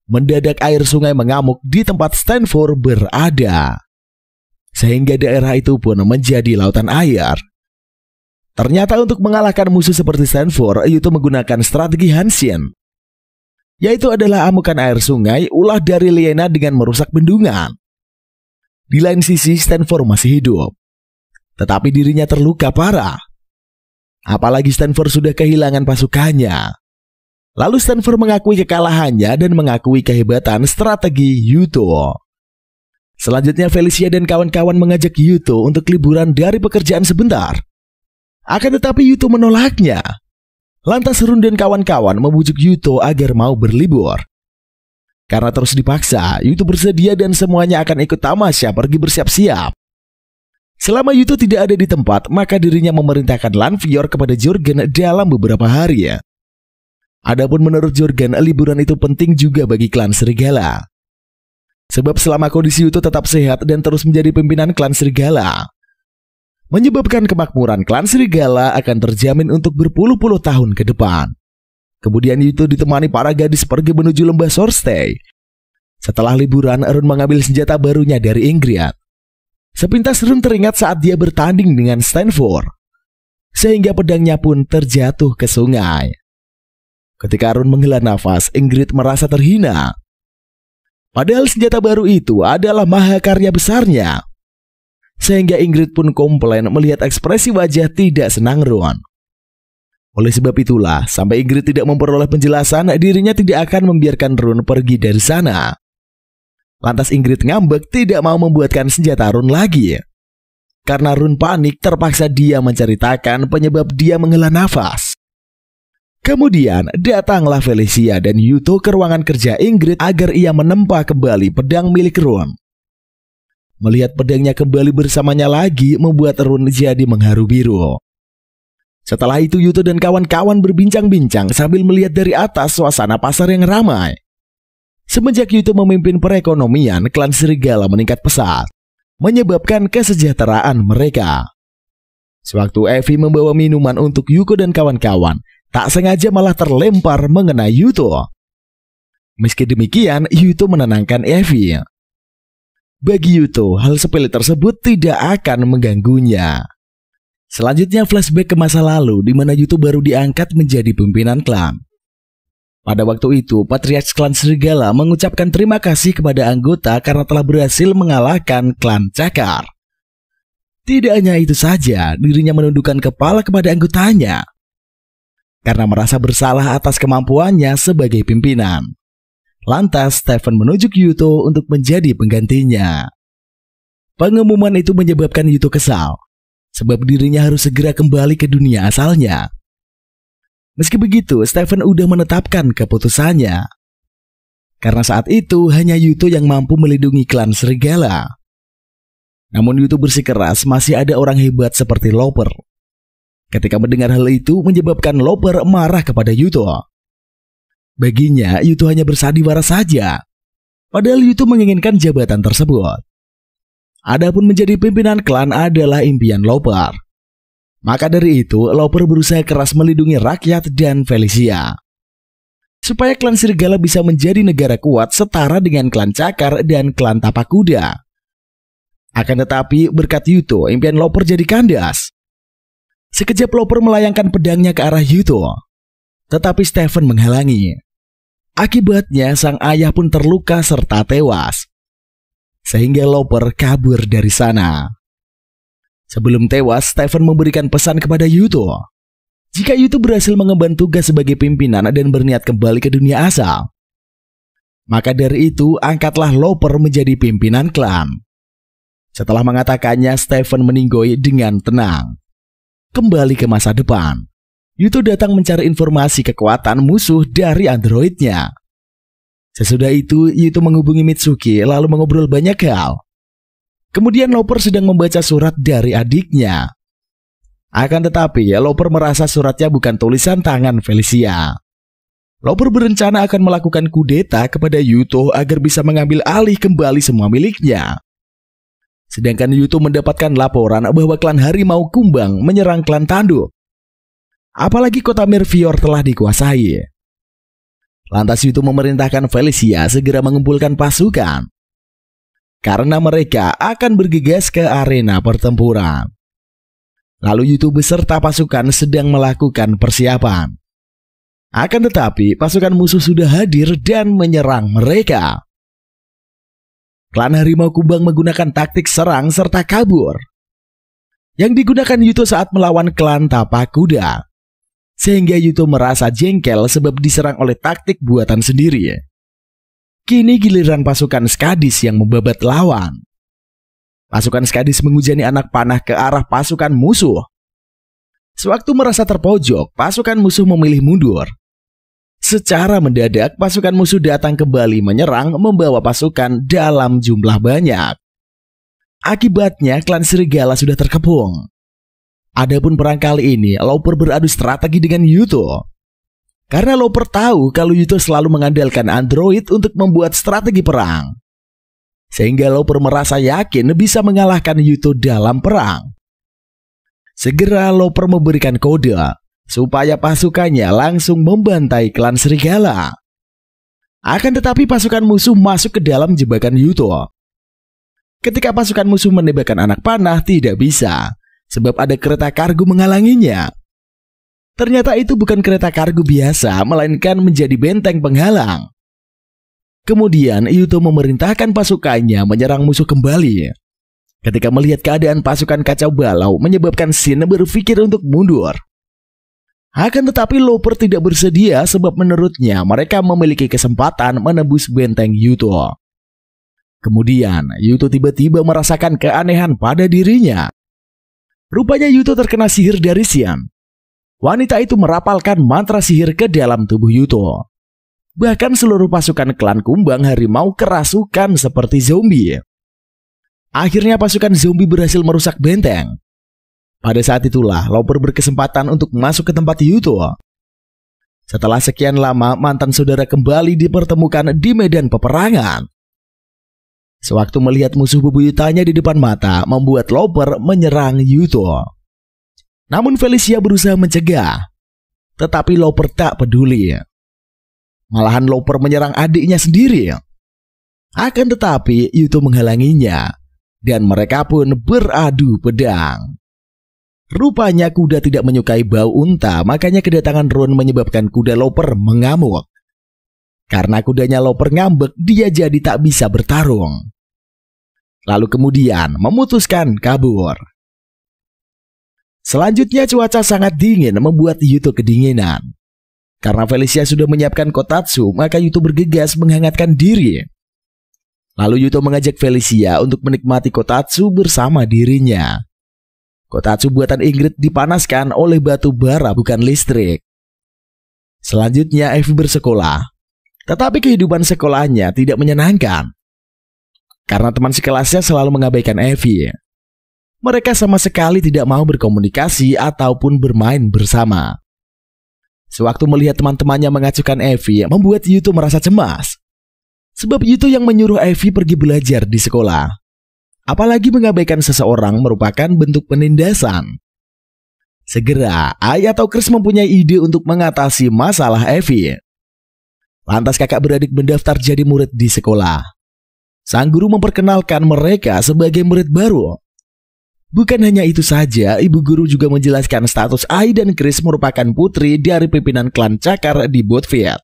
Mendadak air sungai mengamuk di tempat Stanford berada. Sehingga daerah itu pun menjadi lautan air. Ternyata untuk mengalahkan musuh seperti Stanford, Yuto menggunakan strategi Hanshin. Yaitu adalah amukan air sungai ulah dari Liena dengan merusak bendungan. Di lain sisi Stanford masih hidup. Tetapi dirinya terluka parah. Apalagi Stanford sudah kehilangan pasukannya. Lalu Stanford mengakui kekalahannya dan mengakui kehebatan strategi Yuto. Selanjutnya Felicia dan kawan-kawan mengajak Yuto untuk liburan dari pekerjaan sebentar. Akan tetapi Yuto menolaknya. Lantas Run dan kawan-kawan membujuk Yuto agar mau berlibur. Karena terus dipaksa, Yuto bersedia dan semuanya akan ikut tamasya pergi bersiap-siap. Selama Yuto tidak ada di tempat, maka dirinya memerintahkan Lanfear kepada Jorgen dalam beberapa hari. Adapun menurut Jorgen, liburan itu penting juga bagi klan Serigala. Sebab selama kondisi Yuto tetap sehat dan terus menjadi pimpinan klan Serigala, menyebabkan kemakmuran klan Serigala akan terjamin untuk berpuluh-puluh tahun ke depan. Kemudian Yuto ditemani para gadis pergi menuju lembah Sorstay. Setelah liburan, Rune mengambil senjata barunya dari Ingrid. Sepintas Rune teringat saat dia bertanding dengan Stanford, sehingga pedangnya pun terjatuh ke sungai. Ketika Rune menghela nafas, Ingrid merasa terhina. Padahal senjata baru itu adalah mahakarya besarnya. Sehingga Ingrid pun komplain melihat ekspresi wajah tidak senang Rune. Oleh sebab itulah, sampai Ingrid tidak memperoleh penjelasan, dirinya tidak akan membiarkan Rune pergi dari sana. Lantas Ingrid ngambek tidak mau membuatkan senjata Rune lagi. Karena Rune panik, terpaksa dia menceritakan penyebab dia menghela nafas. Kemudian datanglah Felicia dan Yuto ke ruangan kerja Ingrid agar ia menempa kembali pedang milik Rune. Melihat pedangnya kembali bersamanya lagi membuat Rune jadi mengharu biru. Setelah itu Yuto dan kawan-kawan berbincang-bincang sambil melihat dari atas suasana pasar yang ramai. Semenjak Yuto memimpin perekonomian, klan Serigala meningkat pesat, menyebabkan kesejahteraan mereka. Sewaktu Evie membawa minuman untuk Yuko dan kawan-kawan, tak sengaja malah terlempar mengenai Yuto. Meski demikian, Yuto menenangkan Evie. Bagi Yuto, hal sepele tersebut tidak akan mengganggunya. Selanjutnya flashback ke masa lalu di mana Yuto baru diangkat menjadi pimpinan klan. Pada waktu itu, Patriarch klan Serigala mengucapkan terima kasih kepada anggota karena telah berhasil mengalahkan klan Cakar. Tidak hanya itu saja, dirinya menundukkan kepala kepada anggotanya karena merasa bersalah atas kemampuannya sebagai pimpinan. Lantas, Stephen menunjuk Yuto untuk menjadi penggantinya. Pengumuman itu menyebabkan Yuto kesal, sebab dirinya harus segera kembali ke dunia asalnya. Meski begitu, Stephen udah menetapkan keputusannya. Karena saat itu, hanya Yuto yang mampu melindungi klan Serigala. Namun Yuto bersikeras masih ada orang hebat seperti Looper. Ketika mendengar hal itu, menyebabkan Looper marah kepada Yuto. Baginya, Yuto hanya bersandiwara saja. Padahal Yuto menginginkan jabatan tersebut. Adapun menjadi pimpinan klan adalah impian Looper. Maka dari itu, Looper berusaha keras melindungi rakyat dan Felicia, supaya klan Serigala bisa menjadi negara kuat setara dengan klan Cakar dan klan Tapak Kuda. Akan tetapi, berkat Yuto, impian Looper jadi kandas. Sekejap Looper melayangkan pedangnya ke arah Yuto, tetapi Stephen menghalangi. Akibatnya, sang ayah pun terluka serta tewas, sehingga Looper kabur dari sana. Sebelum tewas, Stephen memberikan pesan kepada Yuto. Jika Yuto berhasil mengemban tugas sebagai pimpinan dan berniat kembali ke dunia asal, maka dari itu angkatlah Looper menjadi pimpinan klan. Setelah mengatakannya, Stephen meninggoy dengan tenang. Kembali ke masa depan, Yuto datang mencari informasi kekuatan musuh dari androidnya. Sesudah itu, Yuto menghubungi Mitsuki lalu mengobrol banyak hal. Kemudian Looper sedang membaca surat dari adiknya. Akan tetapi, Looper merasa suratnya bukan tulisan tangan Felicia. Looper berencana akan melakukan kudeta kepada Yuto agar bisa mengambil alih kembali semua miliknya. Sedangkan Yuto mendapatkan laporan bahwa klan Harimau Kumbang menyerang klan Tanduk. Apalagi kota Mervior telah dikuasai. Lantas Yuto memerintahkan Felicia segera mengumpulkan pasukan, karena mereka akan bergegas ke arena pertempuran. Lalu Yuto beserta pasukan sedang melakukan persiapan. Akan tetapi pasukan musuh sudah hadir dan menyerang mereka. Klan Harimau Kumbang menggunakan taktik serang serta kabur yang digunakan Yuto saat melawan klan Tapak Kuda. Sehingga Yuto merasa jengkel sebab diserang oleh taktik buatan sendiri. Kini giliran pasukan Skadis yang membabat lawan. Pasukan Skadis menghujani anak panah ke arah pasukan musuh. Sewaktu merasa terpojok, pasukan musuh memilih mundur. Secara mendadak, pasukan musuh datang kembali menyerang membawa pasukan dalam jumlah banyak. Akibatnya klan serigala sudah terkepung. Adapun perang kali ini, Looper beradu strategi dengan Yuto. Karena Looper tahu kalau Yuto selalu mengandalkan android untuk membuat strategi perang. Sehingga Looper merasa yakin bisa mengalahkan Yuto dalam perang. Segera Looper memberikan kode supaya pasukannya langsung membantai klan serigala. Akan tetapi pasukan musuh masuk ke dalam jebakan Yuto. Ketika pasukan musuh menembakkan anak panah tidak bisa, sebab ada kereta kargo menghalanginya. Ternyata itu bukan kereta kargo biasa, melainkan menjadi benteng penghalang. Kemudian Yuto memerintahkan pasukannya menyerang musuh kembali. Ketika melihat keadaan pasukan kacau balau menyebabkan Shin berpikir untuk mundur. Akan tetapi Looper tidak bersedia sebab menurutnya mereka memiliki kesempatan menembus benteng Yuto. Kemudian Yuto tiba-tiba merasakan keanehan pada dirinya. Rupanya Yuto terkena sihir dari Shin. Wanita itu merapalkan mantra sihir ke dalam tubuh Yuto. Bahkan seluruh pasukan klan kumbang harimau kerasukan seperti zombie. Akhirnya pasukan zombie berhasil merusak benteng. Pada saat itulah Looper berkesempatan untuk masuk ke tempat Yuto. Setelah sekian lama mantan saudara kembali dipertemukan di medan peperangan. Sewaktu melihat musuh bebuyutannya di depan mata, membuat Looper menyerang Yuto. Namun Felicia berusaha mencegah, tetapi Looper tak peduli. Malahan Looper menyerang adiknya sendiri. Akan tetapi Yuto menghalanginya, dan mereka pun beradu pedang. Rupanya kuda tidak menyukai bau unta, makanya kedatangan Ron menyebabkan kuda Looper mengamuk. Karena kudanya Looper ngambek, dia jadi tak bisa bertarung. Lalu kemudian memutuskan kabur. Selanjutnya cuaca sangat dingin membuat Yuto kedinginan. Karena Felicia sudah menyiapkan kotatsu, maka Yuto bergegas menghangatkan diri. Lalu Yuto mengajak Felicia untuk menikmati kotatsu bersama dirinya. Kotatsu buatan Ingrid dipanaskan oleh batu bara bukan listrik. Selanjutnya Evie bersekolah. Tetapi kehidupan sekolahnya tidak menyenangkan. Karena teman sekelasnya selalu mengabaikan Evie. Mereka sama sekali tidak mau berkomunikasi ataupun bermain bersama. Sewaktu melihat teman-temannya mengacuhkan Evie, membuat Yuto merasa cemas. Sebab Yuto yang menyuruh Evie pergi belajar di sekolah. Apalagi mengabaikan seseorang merupakan bentuk penindasan. Segera, Ai atau Chris mempunyai ide untuk mengatasi masalah Evie. Lantas kakak beradik mendaftar jadi murid di sekolah. Sang guru memperkenalkan mereka sebagai murid baru. Bukan hanya itu saja, ibu guru juga menjelaskan status Ai dan Chris merupakan putri dari pimpinan klan Cakar di Botfiat.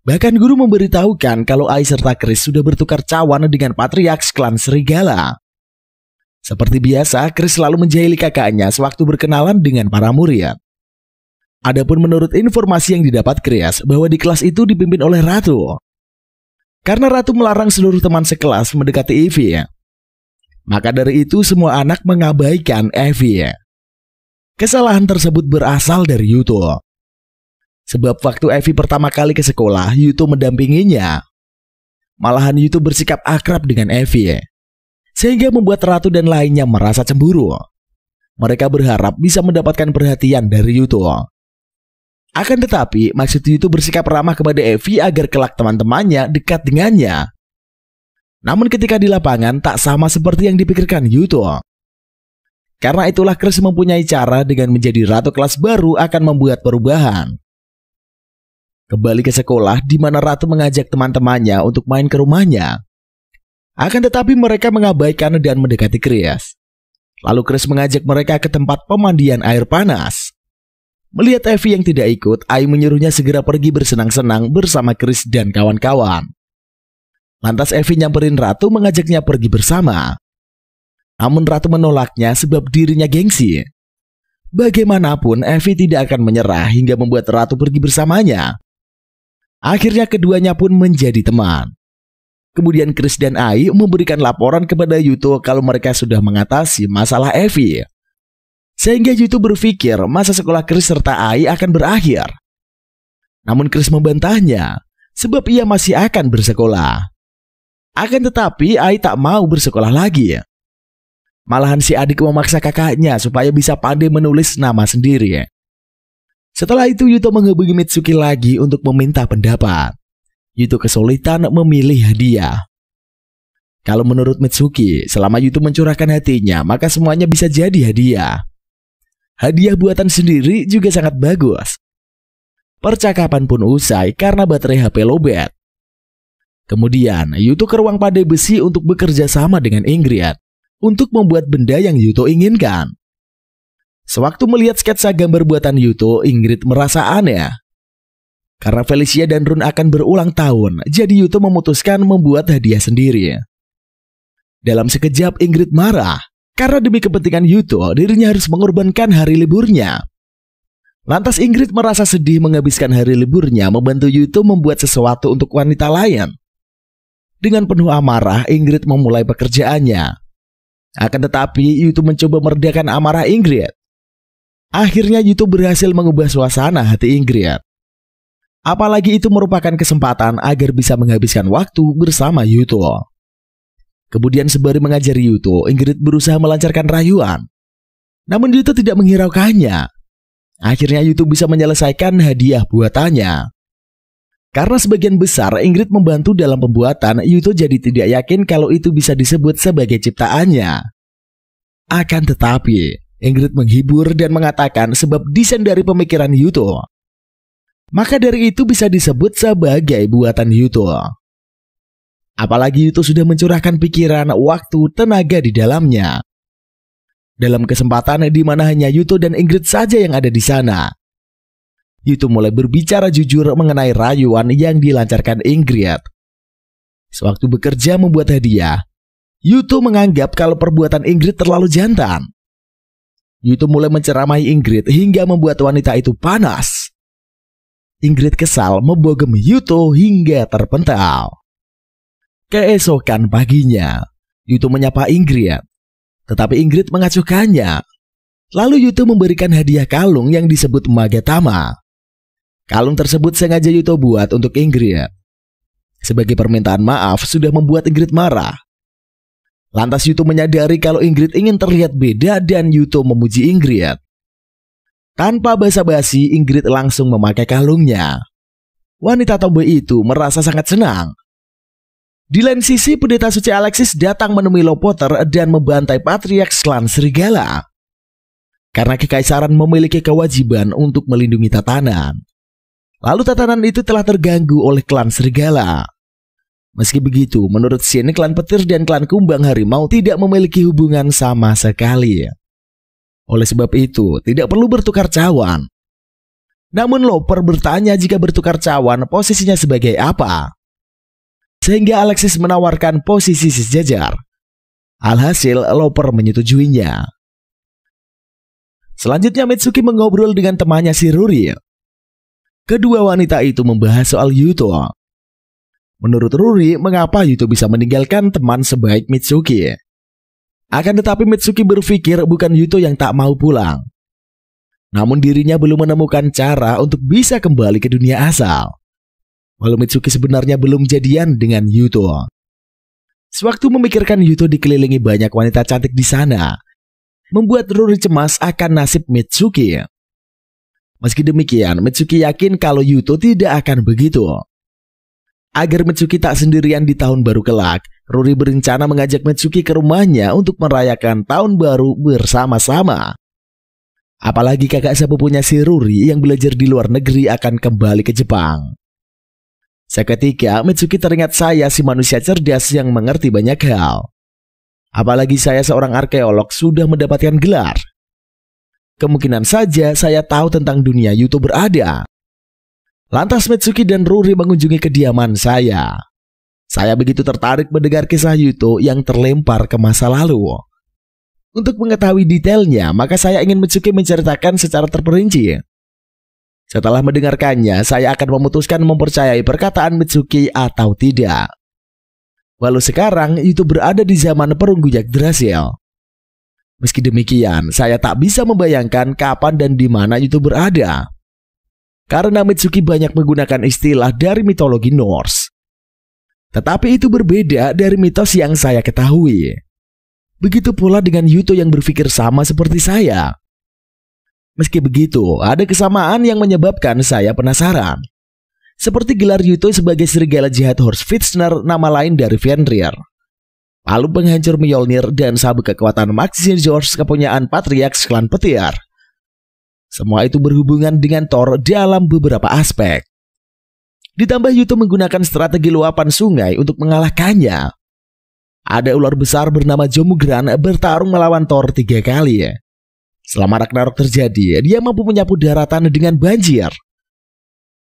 Bahkan guru memberitahukan kalau Ai serta Chris sudah bertukar cawan dengan patriarks klan serigala. Seperti biasa, Chris selalu menjahili kakaknya sewaktu berkenalan dengan para murid. Adapun menurut informasi yang didapat Chris, bahwa di kelas itu dipimpin oleh Ratu. Karena Ratu melarang seluruh teman sekelas mendekati Evie. Maka dari itu semua anak mengabaikan Evie. Kesalahan tersebut berasal dari Yuto. Sebab waktu Evie pertama kali ke sekolah, Yuto mendampinginya. Malahan Yuto bersikap akrab dengan Evie. Sehingga membuat Ratu dan lainnya merasa cemburu. Mereka berharap bisa mendapatkan perhatian dari Yuto. Akan tetapi, maksud Yuto bersikap ramah kepada Evie agar kelak teman-temannya dekat dengannya. Namun ketika di lapangan tak sama seperti yang dipikirkan Yuto. Karena itulah Chris mempunyai cara dengan menjadi ratu kelas baru akan membuat perubahan. Kembali ke sekolah di mana Ratu mengajak teman-temannya untuk main ke rumahnya. Akan tetapi mereka mengabaikan dan mendekati Chris. Lalu Chris mengajak mereka ke tempat pemandian air panas. Melihat Evie yang tidak ikut, Ai menyuruhnya segera pergi bersenang-senang bersama Chris dan kawan-kawan. Lantas Evie nyamperin Ratu mengajaknya pergi bersama. Namun Ratu menolaknya sebab dirinya gengsi. Bagaimanapun Evie tidak akan menyerah hingga membuat Ratu pergi bersamanya. Akhirnya keduanya pun menjadi teman. Kemudian Chris dan Ai memberikan laporan kepada Yuto kalau mereka sudah mengatasi masalah Evie. Sehingga Yuto berpikir masa sekolah Chris serta Ai akan berakhir. Namun Chris membantahnya, sebab ia masih akan bersekolah. Akan tetapi Ai tak mau bersekolah lagi. Malahan si adik memaksa kakaknya supaya bisa pandai menulis nama sendiri. Setelah itu Yuto menghubungi Mitsuki lagi untuk meminta pendapat. Yuto kesulitan memilih hadiah. Kalau menurut Mitsuki, selama Yuto mencurahkan hatinya, maka semuanya bisa jadi hadiah. Hadiah buatan sendiri juga sangat bagus. Percakapan pun usai karena baterai HP lowbat. Kemudian Yuto ke ruang pandai besi untuk bekerja sama dengan Ingrid untuk membuat benda yang Yuto inginkan. Sewaktu melihat sketsa gambar buatan Yuto, Ingrid merasa aneh. Karena Felicia dan Run akan berulang tahun, jadi Yuto memutuskan membuat hadiah sendiri. Dalam sekejap Ingrid marah, karena demi kepentingan Yuto, dirinya harus mengorbankan hari liburnya. Lantas Ingrid merasa sedih menghabiskan hari liburnya membantu Yuto membuat sesuatu untuk wanita lain. Dengan penuh amarah, Ingrid memulai pekerjaannya. Akan tetapi, Yuto mencoba meredakan amarah Ingrid. Akhirnya Yuto berhasil mengubah suasana hati Ingrid. Apalagi itu merupakan kesempatan agar bisa menghabiskan waktu bersama Yuto. Kemudian sembari mengajari Yuto, Ingrid berusaha melancarkan rayuan. Namun Yuto tidak menghiraukannya. Akhirnya Yuto bisa menyelesaikan hadiah buatannya. Karena sebagian besar Ingrid membantu dalam pembuatan, Yuto jadi tidak yakin kalau itu bisa disebut sebagai ciptaannya. Akan tetapi, Ingrid menghibur dan mengatakan sebab desain dari pemikiran Yuto. Maka dari itu bisa disebut sebagai buatan Yuto. Apalagi Yuto sudah mencurahkan pikiran, waktu, tenaga di dalamnya. Dalam kesempatan di mana hanya Yuto dan Ingrid saja yang ada di sana, Yuto mulai berbicara jujur mengenai rayuan yang dilancarkan Ingrid. Sewaktu bekerja membuat hadiah, Yuto menganggap kalau perbuatan Ingrid terlalu jantan. Yuto mulai menceramai Ingrid hingga membuat wanita itu panas. Ingrid kesal membogem Yuto hingga terpental. Keesokan paginya, Yuto menyapa Ingrid, tetapi Ingrid mengacuhkannya. Lalu Yuto memberikan hadiah kalung yang disebut Magatama. Kalung tersebut sengaja Yuto buat untuk Ingrid. Sebagai permintaan maaf sudah membuat Ingrid marah. Lantas Yuto menyadari kalau Ingrid ingin terlihat beda dan Yuto memuji Ingrid. Tanpa basa-basi, Ingrid langsung memakai kalungnya. Wanita tomboy itu merasa sangat senang. Di lain sisi, pendeta suci Alexis datang menemui Lopoter dan membantai patriark klan serigala. Karena kekaisaran memiliki kewajiban untuk melindungi tatanan. Lalu tatanan itu telah terganggu oleh klan serigala. Meski begitu, menurut Shin, klan petir dan klan kumbang harimau tidak memiliki hubungan sama sekali. Oleh sebab itu, tidak perlu bertukar cawan. Namun Loper bertanya jika bertukar cawan, posisinya sebagai apa? Sehingga Alexis menawarkan posisi sejajar. Alhasil, Loper menyetujuinya. Selanjutnya Mitsuki mengobrol dengan temannya si Ruri. Kedua wanita itu membahas soal Yuto. Menurut Ruri, mengapa Yuto bisa meninggalkan teman sebaik Mitsuki? Akan tetapi Mitsuki berpikir bukan Yuto yang tak mau pulang. Namun dirinya belum menemukan cara untuk bisa kembali ke dunia asal. Walau Mitsuki sebenarnya belum jadian dengan Yuto. Sewaktu memikirkan Yuto dikelilingi banyak wanita cantik di sana, membuat Ruri cemas akan nasib Mitsuki. Meski demikian, Mitsuki yakin kalau Yuto tidak akan begitu. Agar Mitsuki tak sendirian di tahun baru kelak, Ruri berencana mengajak Mitsuki ke rumahnya untuk merayakan tahun baru bersama-sama. Apalagi kakak sepupunya si Ruri yang belajar di luar negeri akan kembali ke Jepang. Seketika Mitsuki teringat saya si manusia cerdas yang mengerti banyak hal. Apalagi saya seorang arkeolog sudah mendapatkan gelar. Kemungkinan saja saya tahu tentang dunia Yuto berada. Lantas Mitsuki dan Ruri mengunjungi kediaman saya. Saya begitu tertarik mendengar kisah Yuto yang terlempar ke masa lalu. Untuk mengetahui detailnya, maka saya ingin Mitsuki menceritakan secara terperinci. Setelah mendengarkannya, saya akan memutuskan mempercayai perkataan Mitsuki atau tidak. Walau sekarang Yuto berada di zaman perunggu Yggdrasil. Meski demikian, saya tak bisa membayangkan kapan dan di mana Yuto berada. Karena Mitsuki banyak menggunakan istilah dari mitologi Norse. Tetapi itu berbeda dari mitos yang saya ketahui. Begitu pula dengan Yuto yang berpikir sama seperti saya. Meski begitu, ada kesamaan yang menyebabkan saya penasaran. Seperti gelar Yuto sebagai serigala jahat Horse-Fitzner, nama lain dari Fenrir, palu penghancur Mjolnir, dan sabuk kekuatan Maxine George kepunyaan Patriarch klan petir. Semua itu berhubungan dengan Thor dalam beberapa aspek. Ditambah Yuto menggunakan strategi luapan sungai untuk mengalahkannya. Ada ular besar bernama Jomugran bertarung melawan Thor 3 kali. Selama Ragnarok terjadi, dia mampu menyapu daratan dengan banjir.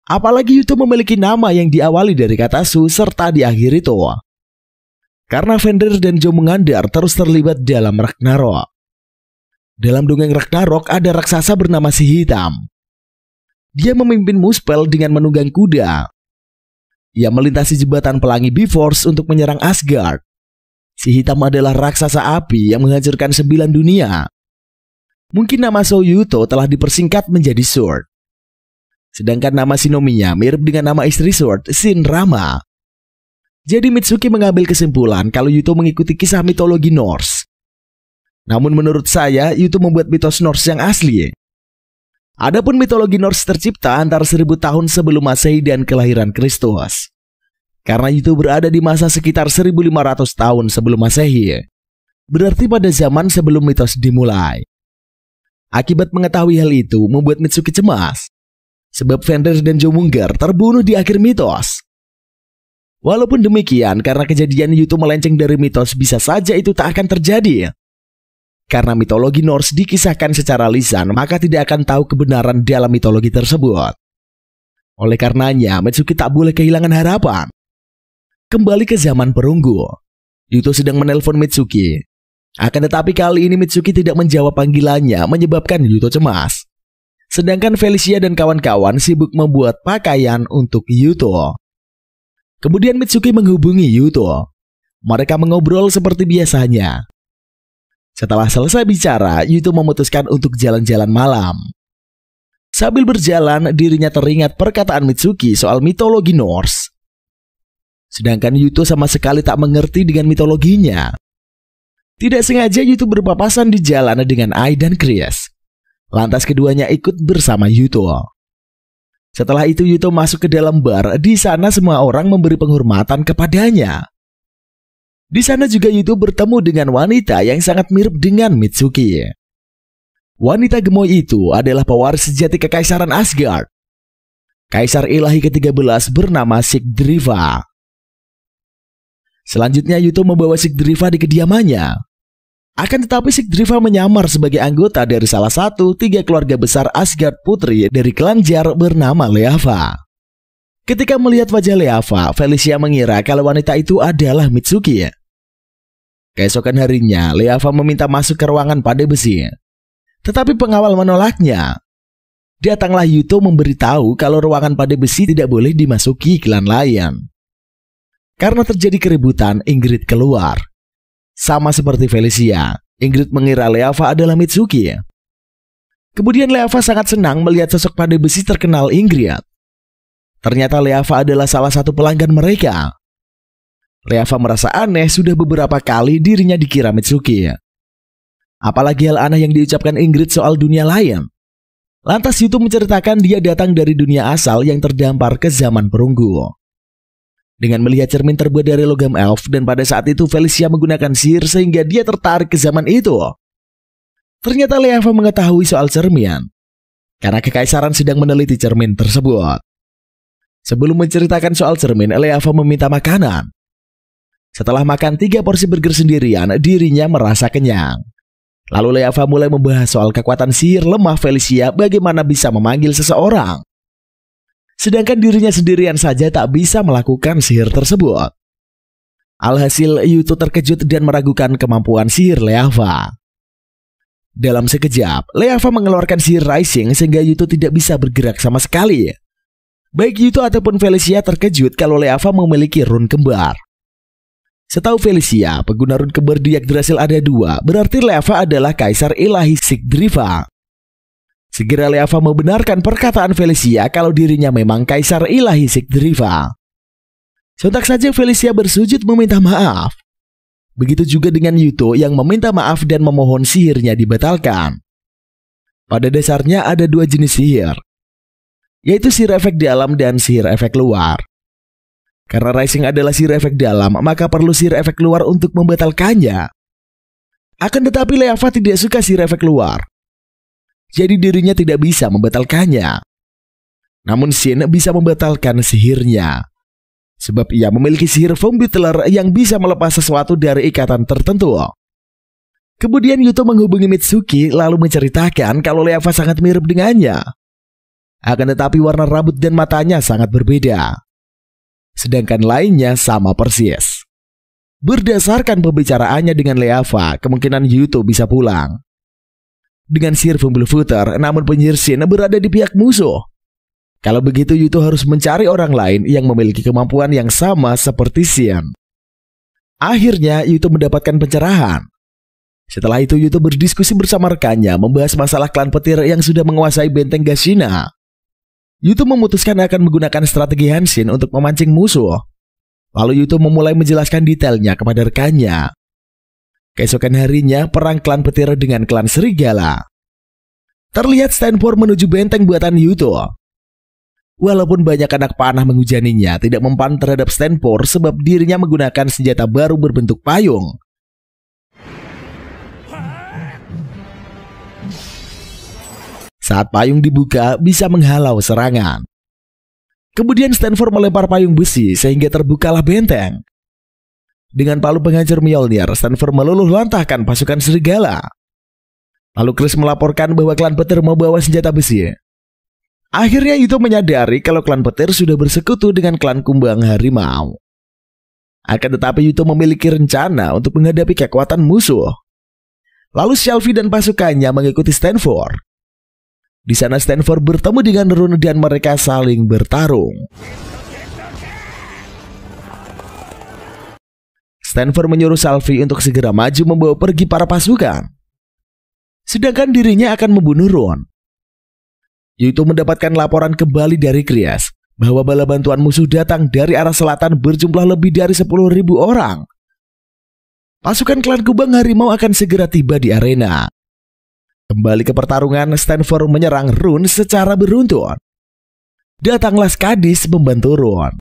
Apalagi Yuto memiliki nama yang diawali dari kata Su serta diakhiri To. Karena Fenrir dan Jormungandr terus terlibat dalam Ragnarok. Dalam dongeng Ragnarok ada raksasa bernama Si Hitam. Dia memimpin Muspel dengan menunggang kuda. Ia melintasi jembatan pelangi Bifrost untuk menyerang Asgard. Si Hitam adalah raksasa api yang menghancurkan 9 dunia. Mungkin nama So Yuto telah dipersingkat menjadi Sword. Sedangkan nama Shinomiya mirip dengan nama istri Sword, Shin Rama. Jadi Mitsuki mengambil kesimpulan kalau Yuto mengikuti kisah mitologi Norse. Namun menurut saya, Yuto membuat mitos Norse yang asli. Adapun mitologi Norse tercipta antara 1000 tahun sebelum Masehi dan kelahiran Kristus. Karena Yuto berada di masa sekitar 1500 tahun sebelum Masehi. Berarti pada zaman sebelum mitos dimulai. Akibat mengetahui hal itu membuat Mitsuki cemas. Sebab Fenrir dan Jormungandr terbunuh di akhir mitos. Walaupun demikian, karena kejadian Yuto melenceng dari mitos, bisa saja itu tak akan terjadi. Karena mitologi Norse dikisahkan secara lisan, maka tidak akan tahu kebenaran dalam mitologi tersebut. Oleh karenanya, Mitsuki tak boleh kehilangan harapan. Kembali ke zaman perunggu, Yuto sedang menelpon Mitsuki. Akan tetapi kali ini Mitsuki tidak menjawab panggilannya, menyebabkan Yuto cemas. Sedangkan Felicia dan kawan-kawan sibuk membuat pakaian untuk Yuto. Kemudian Mitsuki menghubungi Yuto. Mereka mengobrol seperti biasanya. Setelah selesai bicara, Yuto memutuskan untuk jalan-jalan malam. Sambil berjalan, dirinya teringat perkataan Mitsuki soal mitologi Norse. Sedangkan Yuto sama sekali tak mengerti dengan mitologinya. Tidak sengaja Yuto berpapasan di jalan dengan Ai dan Chris. Lantas keduanya ikut bersama Yuto. Setelah itu Yuto masuk ke dalam bar. Di sana semua orang memberi penghormatan kepadanya. Di sana juga Yuto bertemu dengan wanita yang sangat mirip dengan Mitsuki. Wanita gemoy itu adalah pewaris sejati kekaisaran Asgard. Kaisar ilahi ke-13 bernama Sigdriva. Selanjutnya Yuto membawa Sigdriva di kediamannya. Akan tetapi Sigdriva menyamar sebagai anggota dari salah satu 3 keluarga besar Asgard putri dari klan Jar bernama Leava. Ketika melihat wajah Leava, Felicia mengira kalau wanita itu adalah Mitsuki. Keesokan harinya, Leava meminta masuk ke ruangan Pandai Besi. Tetapi pengawal menolaknya. Datanglah Yuto memberitahu kalau ruangan Pandai Besi tidak boleh dimasuki klan lain. Karena terjadi keributan, Ingrid keluar. Sama seperti Felicia, Ingrid mengira Leava adalah Mitsuki. Kemudian Leava sangat senang melihat sosok Pandai Besi terkenal Ingrid. Ternyata Leava adalah salah satu pelanggan mereka. Leava merasa aneh, sudah beberapa kali dirinya dikira Mitsuki. Apalagi hal aneh yang diucapkan Ingrid soal dunia lain. Lantas Yuto menceritakan dia datang dari dunia asal yang terdampar ke zaman perunggu. Dengan melihat cermin terbuat dari logam elf, dan pada saat itu Felicia menggunakan sihir sehingga dia tertarik ke zaman itu. Ternyata Leava mengetahui soal cermin, karena kekaisaran sedang meneliti cermin tersebut. Sebelum menceritakan soal cermin, Leava meminta makanan. Setelah makan 3 porsi burger sendirian, dirinya merasa kenyang. Lalu Leava mulai membahas soal kekuatan sihir lemah Felicia, bagaimana bisa memanggil seseorang. Sedangkan dirinya sendirian saja tak bisa melakukan sihir tersebut. Alhasil Yuto terkejut dan meragukan kemampuan sihir Leava. Dalam sekejap, Leava mengeluarkan sihir Rising sehingga Yuto tidak bisa bergerak sama sekali. Baik Yuto ataupun Felicia terkejut kalau Leava memiliki rune kembar. Setahu Felicia, pengguna rune kembar di Yggdrasil ada 2, berarti Leava adalah kaisar ilahi Sigdriva. Segera Leava membenarkan perkataan Felicia kalau dirinya memang kaisar ilahi Sigdriva. Sontak saja Felicia bersujud meminta maaf. Begitu juga dengan Yuto yang meminta maaf dan memohon sihirnya dibatalkan. Pada dasarnya ada dua jenis sihir, yaitu sihir efek dalam dan sihir efek luar. Karena Rising adalah sihir efek dalam, maka perlu sihir efek luar untuk membatalkannya. Akan tetapi Leava tidak suka sihir efek luar, jadi dirinya tidak bisa membatalkannya. Namun Shin bisa membatalkan sihirnya, sebab ia memiliki sihir Foam Beetler yang bisa melepas sesuatu dari ikatan tertentu. Kemudian Yuto menghubungi Mitsuki lalu menceritakan kalau Leava sangat mirip dengannya. Akan tetapi warna rambut dan matanya sangat berbeda, sedangkan lainnya sama persis. Berdasarkan pembicaraannya dengan Leava, kemungkinan Yuto bisa pulang dengan sihir Fumblefutter, namun penyihir Shin berada di pihak musuh. Kalau begitu Yuto harus mencari orang lain yang memiliki kemampuan yang sama seperti Shin. Akhirnya Yuto mendapatkan pencerahan. Setelah itu Yuto berdiskusi bersama rekannya membahas masalah klan petir yang sudah menguasai benteng Gashina. Yuto memutuskan akan menggunakan strategi Henshin untuk memancing musuh. Lalu Yuto memulai menjelaskan detailnya kepada rekannya. Keesokan harinya perang klan petir dengan klan serigala. Terlihat Stanford menuju benteng buatan Yuto. Walaupun banyak anak panah menghujaninya, tidak mempan terhadap Stanford sebab dirinya menggunakan senjata baru berbentuk payung. Saat payung dibuka, bisa menghalau serangan. Kemudian Stanford melempar payung besi sehingga terbukalah benteng. Dengan palu penghancur Mjolnir, Stanford meluluh lantahkan pasukan serigala. Lalu Chris melaporkan bahwa klan petir membawa senjata besi. Akhirnya Yuto menyadari kalau klan petir sudah bersekutu dengan klan kumbang harimau. Akan tetapi Yuto memiliki rencana untuk menghadapi kekuatan musuh. Lalu Shelby dan pasukannya mengikuti Stanford. Di sana Stanford bertemu dengan Rune dan mereka saling bertarung. Stanford menyuruh Shelby untuk segera maju membawa pergi para pasukan, sedangkan dirinya akan membunuh Rune. Yuto mendapatkan laporan kembali dari Chris bahwa bala bantuan musuh datang dari arah selatan berjumlah lebih dari 10.000 orang. Pasukan klan kumbang harimau akan segera tiba di arena. Kembali ke pertarungan, Stanford menyerang Rune secara beruntun. Datanglah Skadis membantu Rune.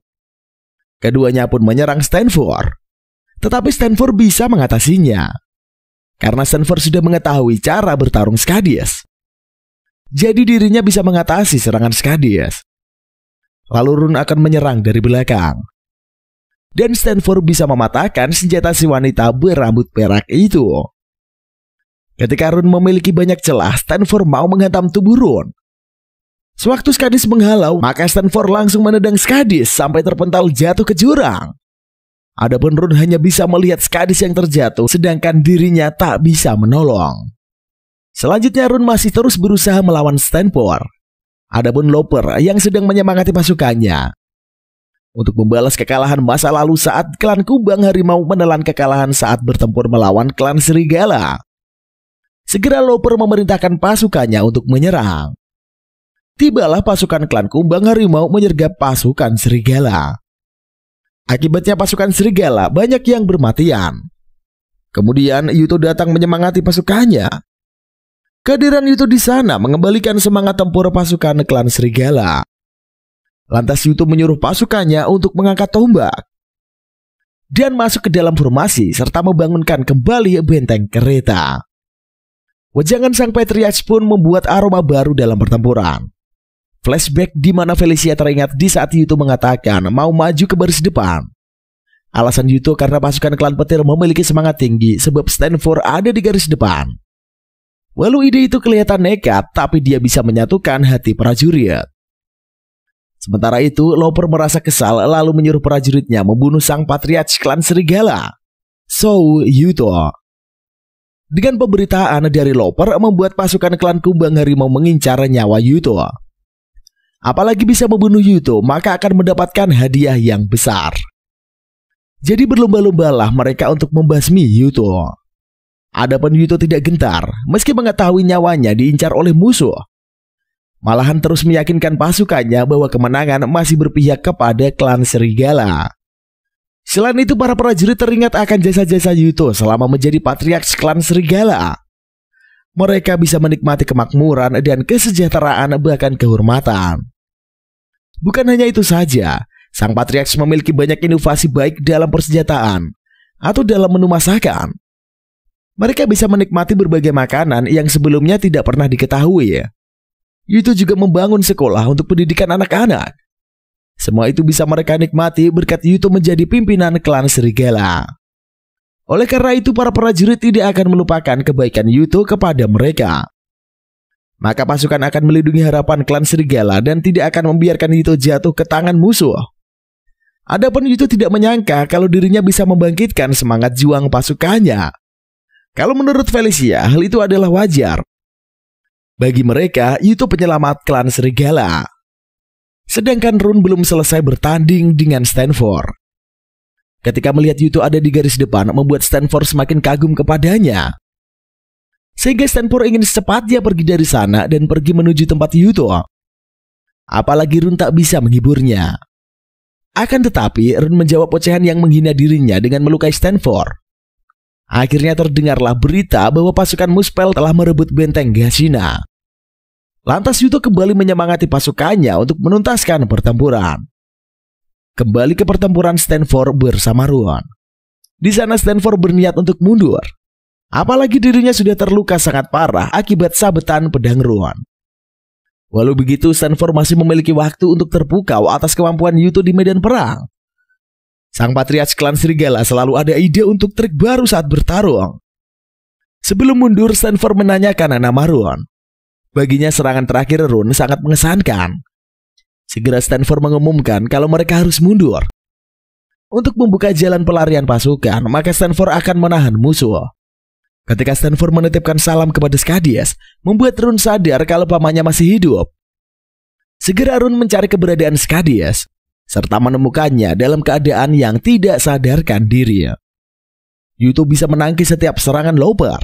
Keduanya pun menyerang Stanford. Tetapi Stanford bisa mengatasinya, karena Stanford sudah mengetahui cara bertarung Skadis. Jadi dirinya bisa mengatasi serangan Skadis. Lalu Rune akan menyerang dari belakang. Dan Stanford bisa mematahkan senjata si wanita berambut perak itu. Ketika Rune memiliki banyak celah, Stanford mau menghantam tubuh Rune. Sewaktu Skadis menghalau, maka Stanford langsung menendang Skadis sampai terpental jatuh ke jurang. Adapun Rune hanya bisa melihat Skadis yang terjatuh, sedangkan dirinya tak bisa menolong. Selanjutnya Rune masih terus berusaha melawan Stanford. Adapun Loper yang sedang menyemangati pasukannya untuk membalas kekalahan masa lalu saat klan kumbang harimau menelan kekalahan saat bertempur melawan klan serigala. Segera Loper memerintahkan pasukannya untuk menyerang. Tibalah pasukan klan kumbang harimau menyergap pasukan serigala. Akibatnya pasukan serigala banyak yang bermatian. Kemudian Yuto datang menyemangati pasukannya. Kehadiran Yuto di sana mengembalikan semangat tempur pasukan klan serigala. Lantas Yuto menyuruh pasukannya untuk mengangkat tombak dan masuk ke dalam formasi serta membangunkan kembali benteng kereta. Wejangan sang Patriarch pun membuat aroma baru dalam pertempuran. Flashback di mana Felicia teringat di saat Yuto mengatakan mau maju ke baris depan. Alasan Yuto karena pasukan klan petir memiliki semangat tinggi sebab Stanford ada di garis depan. Walau ide itu kelihatan nekat, tapi dia bisa menyatukan hati prajurit. Sementara itu, Loper merasa kesal lalu menyuruh prajuritnya membunuh sang Patriarch klan serigala, So Yuto. Dengan pemberitaan dari Loper membuat pasukan klan kumbang harimau mengincar nyawa Yuto. Apalagi bisa membunuh Yuto, maka akan mendapatkan hadiah yang besar. Jadi berlomba-lombalah mereka untuk membasmi Yuto. Adapun Yuto tidak gentar, meski mengetahui nyawanya diincar oleh musuh. Malahan terus meyakinkan pasukannya bahwa kemenangan masih berpihak kepada klan serigala. Selain itu, para prajurit teringat akan jasa-jasa Yuto selama menjadi patriark klan serigala. Mereka bisa menikmati kemakmuran dan kesejahteraan bahkan kehormatan. Bukan hanya itu saja, sang patriark memiliki banyak inovasi baik dalam persenjataan atau dalam menu masakan. Mereka bisa menikmati berbagai makanan yang sebelumnya tidak pernah diketahui. Yuto juga membangun sekolah untuk pendidikan anak-anak. Semua itu bisa mereka nikmati berkat Yuto menjadi pimpinan klan serigala. Oleh karena itu, para prajurit tidak akan melupakan kebaikan Yuto kepada mereka. Maka pasukan akan melindungi harapan klan serigala dan tidak akan membiarkan Yuto jatuh ke tangan musuh. Adapun Yuto tidak menyangka kalau dirinya bisa membangkitkan semangat juang pasukannya. Kalau menurut Felicia, hal itu adalah wajar. Bagi mereka, Yuto penyelamat klan serigala. Sedangkan Run belum selesai bertanding dengan Stanford. Ketika melihat Yuto ada di garis depan, membuat Stanford semakin kagum kepadanya. Sehingga Stanford ingin secepatnya pergi dari sana dan pergi menuju tempat Yuto. Apalagi Run tak bisa menghiburnya. Akan tetapi, Run menjawab ocehan yang menghina dirinya dengan melukai Stanford. Akhirnya terdengarlah berita bahwa pasukan Muspel telah merebut benteng Gashina. Lantas Yuto kembali menyemangati pasukannya untuk menuntaskan pertempuran. Kembali ke pertempuran Stanford bersama Run. Di sana Stanford berniat untuk mundur. Apalagi dirinya sudah terluka sangat parah akibat sabetan pedang Run. Walau begitu, Stanford masih memiliki waktu untuk terpukau atas kemampuan Yuto di medan perang. Sang patriark klan serigala selalu ada ide untuk trik baru saat bertarung. Sebelum mundur, Stanford menanyakan nama Run. Baginya serangan terakhir Run sangat mengesankan. Segera Stanford mengumumkan kalau mereka harus mundur. Untuk membuka jalan pelarian pasukan, maka Stanford akan menahan musuh. Ketika Stanford menitipkan salam kepada Skadias, membuat Run sadar kalau pamannya masih hidup. Segera Run mencari keberadaan Skadias, serta menemukannya dalam keadaan yang tidak sadarkan diri. Yuto bisa menangkis setiap serangan Looper.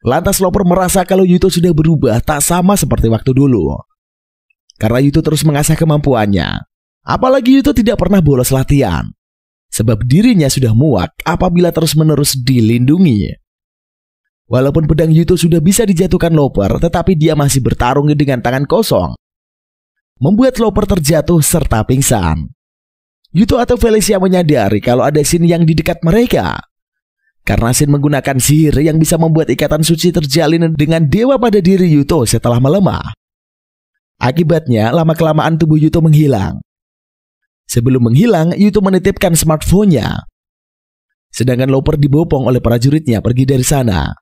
Lantas Looper merasa kalau Yuto sudah berubah tak sama seperti waktu dulu. Karena Yuto terus mengasah kemampuannya. Apalagi Yuto tidak pernah bolos latihan. Sebab dirinya sudah muak apabila terus-menerus dilindungi. Walaupun pedang Yuto sudah bisa dijatuhkan Looper, tetapi dia masih bertarung dengan tangan kosong. Membuat Looper terjatuh serta pingsan. Yuto atau Felicia menyadari kalau ada Shin yang di dekat mereka. Karena Shin menggunakan sihir yang bisa membuat ikatan suci terjalin dengan dewa pada diri Yuto setelah melemah. Akibatnya, lama-kelamaan tubuh Yuto menghilang. Sebelum menghilang, Yuto menitipkan smartphone-nya. Sedangkan Looper dibopong oleh prajuritnya pergi dari sana.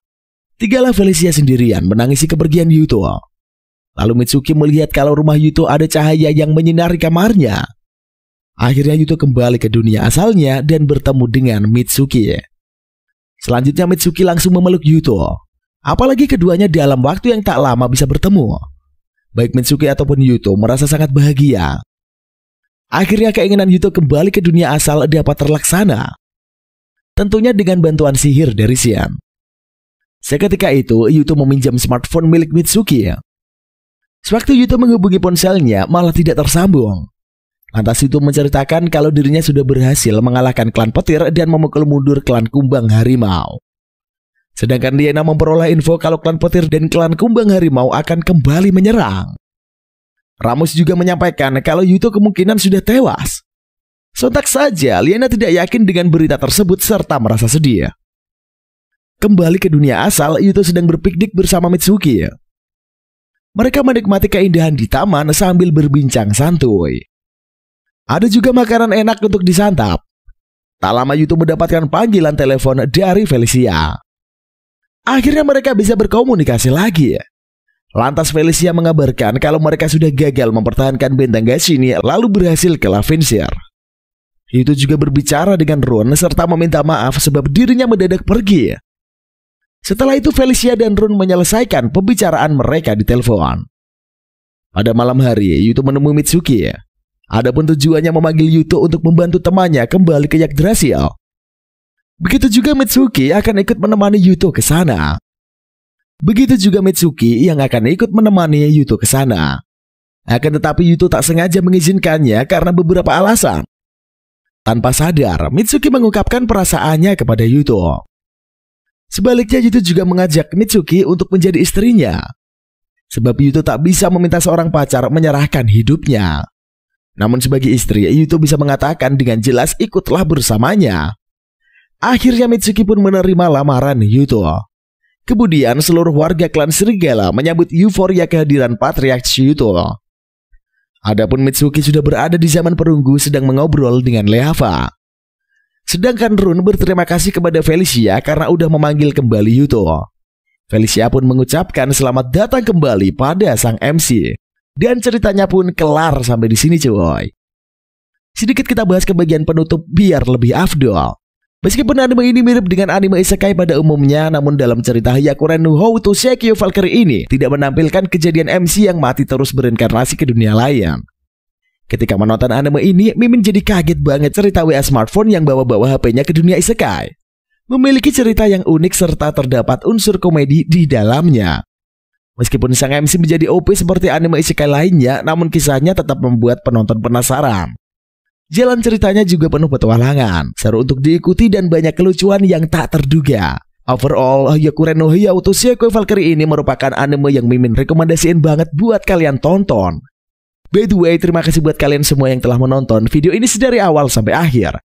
Tinggallah Felicia sendirian menangisi kepergian Yuto. Lalu Mitsuki melihat kalau rumah Yuto ada cahaya yang menyinari kamarnya. Akhirnya Yuto kembali ke dunia asalnya dan bertemu dengan Mitsuki. Selanjutnya Mitsuki langsung memeluk Yuto. Apalagi keduanya dalam waktu yang tak lama bisa bertemu. Baik Mitsuki ataupun Yuto merasa sangat bahagia. Akhirnya keinginan Yuto kembali ke dunia asal dapat terlaksana. Tentunya dengan bantuan sihir dari Shin. Seketika itu Yuto meminjam smartphone milik Mitsuki. Sewaktu Yuto menghubungi ponselnya malah tidak tersambung. Lantas Yuto menceritakan kalau dirinya sudah berhasil mengalahkan klan petir dan memukul mundur klan kumbang harimau. Sedangkan Liena memperoleh info kalau klan petir dan klan kumbang harimau akan kembali menyerang. Ramos juga menyampaikan kalau Yuto kemungkinan sudah tewas. Sontak saja Liena tidak yakin dengan berita tersebut serta merasa sedih. Kembali ke dunia asal, Yuto sedang berpiknik bersama Mitsuki. Mereka menikmati keindahan di taman sambil berbincang santuy. Ada juga makanan enak untuk disantap. Tak lama Yuto mendapatkan panggilan telepon dari Felicia. Akhirnya mereka bisa berkomunikasi lagi. Lantas Felicia mengabarkan kalau mereka sudah gagal mempertahankan benteng Gashina lalu berhasil ke Lavenshire. Yuto juga berbicara dengan Run serta meminta maaf sebab dirinya mendadak pergi. Setelah itu Felicia dan Run menyelesaikan pembicaraan mereka di telepon. Pada malam hari Yuto menemui Mitsuki. Adapun tujuannya memanggil Yuto untuk membantu temannya kembali ke Yggdrasil. Begitu juga Mitsuki akan ikut menemani Yuto ke sana. Begitu juga Mitsuki yang akan ikut menemani Yuto ke sana. Akan tetapi Yuto tak sengaja mengizinkannya karena beberapa alasan. Tanpa sadar, Mitsuki mengungkapkan perasaannya kepada Yuto. Sebaliknya, Yuto juga mengajak Mitsuki untuk menjadi istrinya. Sebab Yuto tak bisa meminta seorang pacar menyerahkan hidupnya. Namun sebagai istri, Yuto bisa mengatakan dengan jelas ikutlah bersamanya. Akhirnya Mitsuki pun menerima lamaran Yuto. Kemudian seluruh warga klan Serigala menyambut euforia kehadiran patriark Yuto. Adapun Mitsuki sudah berada di zaman perunggu sedang mengobrol dengan Leava. Sedangkan Run berterima kasih kepada Felicia karena udah memanggil kembali Yuto. Felicia pun mengucapkan selamat datang kembali pada sang MC. Dan ceritanya pun kelar sampai di sini cuy. Sedikit kita bahas ke bagian penutup biar lebih afdol. Meskipun anime ini mirip dengan anime isekai pada umumnya, namun dalam cerita Hyakuren no Hou to Sekyo Valkyrie ini tidak menampilkan kejadian MC yang mati terus berinkarnasi ke dunia lain. Ketika menonton anime ini, Mimin jadi kaget banget cerita WA smartphone yang bawa-bawa HP-nya ke dunia isekai. Memiliki cerita yang unik serta terdapat unsur komedi di dalamnya. Meskipun sang MC menjadi OP seperti anime isekai lainnya, namun kisahnya tetap membuat penonton penasaran. Jalan ceritanya juga penuh petualangan, seru untuk diikuti dan banyak kelucuan yang tak terduga. Overall, Hyakuren no Hou to Sekyo Valkyrie ini merupakan anime yang Mimin rekomendasiin banget buat kalian tonton. By the way, terima kasih buat kalian semua yang telah menonton video ini dari awal sampai akhir.